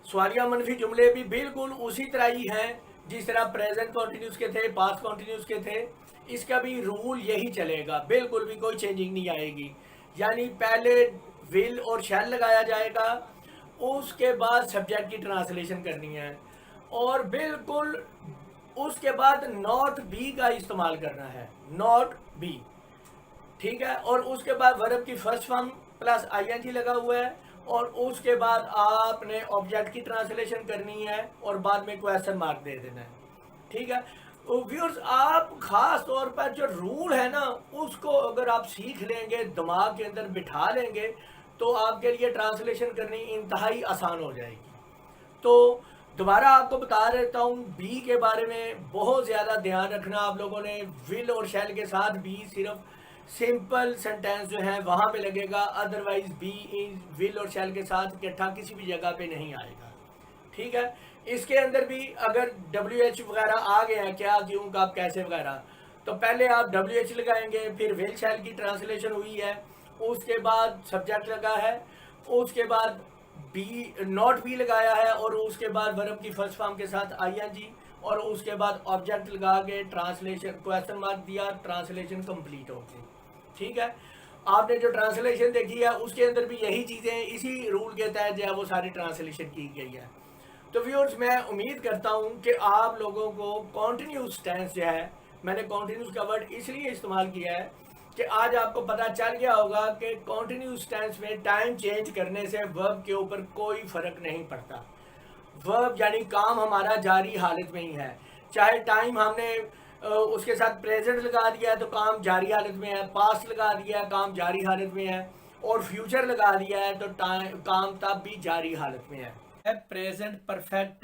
सवालिया मनफी जुमले भी बिल्कुल उसी तरह ही हैं जिस तरह प्रेजेंट कॉन्टिन्यूस के थे, पास्ट कॉन्टिन्यूस के थे। इसका भी रूल यही चलेगा, बिल्कुल भी कोई चेंजिंग नहीं आएगी। यानी पहले विल और शैल लगाया जाएगा, उसके बाद सब्जेक्ट की ट्रांसलेशन करनी है और बिल्कुल उसके बाद नॉट बी का इस्तेमाल करना है, नॉट बी। ठीक है, और उसके बाद वर्ब की फर्स्ट फॉर्म प्लस आईएनजी लगा हुआ है और उसके बाद आपने ऑब्जेक्ट की ट्रांसलेशन करनी है और बाद में क्वेश्चन मार्क दे देना है। ठीक है, तो व्यूअर्स, आप खास तौर पर जो रूल है ना उसको अगर आप सीख लेंगे, दिमाग के अंदर बिठा लेंगे तो आपके लिए ट्रांसलेशन करनी इंतहाई आसान हो जाएगी। तो दोबारा आपको बता देता हूँ बी के बारे में बहुत ज़्यादा ध्यान रखना आप लोगों ने। विल और शैल के साथ बी सिर्फ सिंपल सेंटेंस जो है वहाँ पे लगेगा, अदरवाइज बी विल और शैल के साथ इकट्ठा किसी भी जगह पे नहीं आएगा। ठीक है, इसके अंदर भी अगर WH वगैरह आ गया है, क्या, क्यों, कब, कैसे वगैरह, तो पहले आप WH लगाएंगे, फिर विल शैल की ट्रांसलेशन हुई है, उसके बाद सब्जेक्ट लगा है, उसके बाद बी नॉट बी लगाया है और उसके बाद वर्ब की फर्स्ट फॉर्म के साथ आईएनजी और उसके बाद ऑब्जेक्ट लगा के ट्रांसलेशन क्वेश्चन मार्क दिया, ट्रांसलेशन कंप्लीट हो गई। ठीक है, आपने जो ट्रांसलेशन देखी है उसके अंदर भी यही चीज़ें इसी रूल के तहत जो है वो सारी ट्रांसलेशन की गई है। तो व्यूअर्स, मैं उम्मीद करता हूँ कि आप लोगों को कॉन्टिन्यूस टेंस जो है, मैंने कॉन्टिन्यूस का वर्ड इसलिए इस्तेमाल किया है कि आज आपको पता चल गया होगा कि कॉन्टिन्यूस टेंस में टाइम चेंज करने से वर्ब के ऊपर कोई फ़र्क नहीं पड़ता। वर्ब यानी काम हमारा जारी हालत में ही है, चाहे टाइम हमने उसके साथ प्रेजेंट लगा दिया है तो काम जारी हालत में है, पास्ट लगा दिया है काम जारी हालत में है और फ्यूचर लगा दिया है तो काम तब भी जारी हालत में है। प्रेजेंट परफेक्ट है।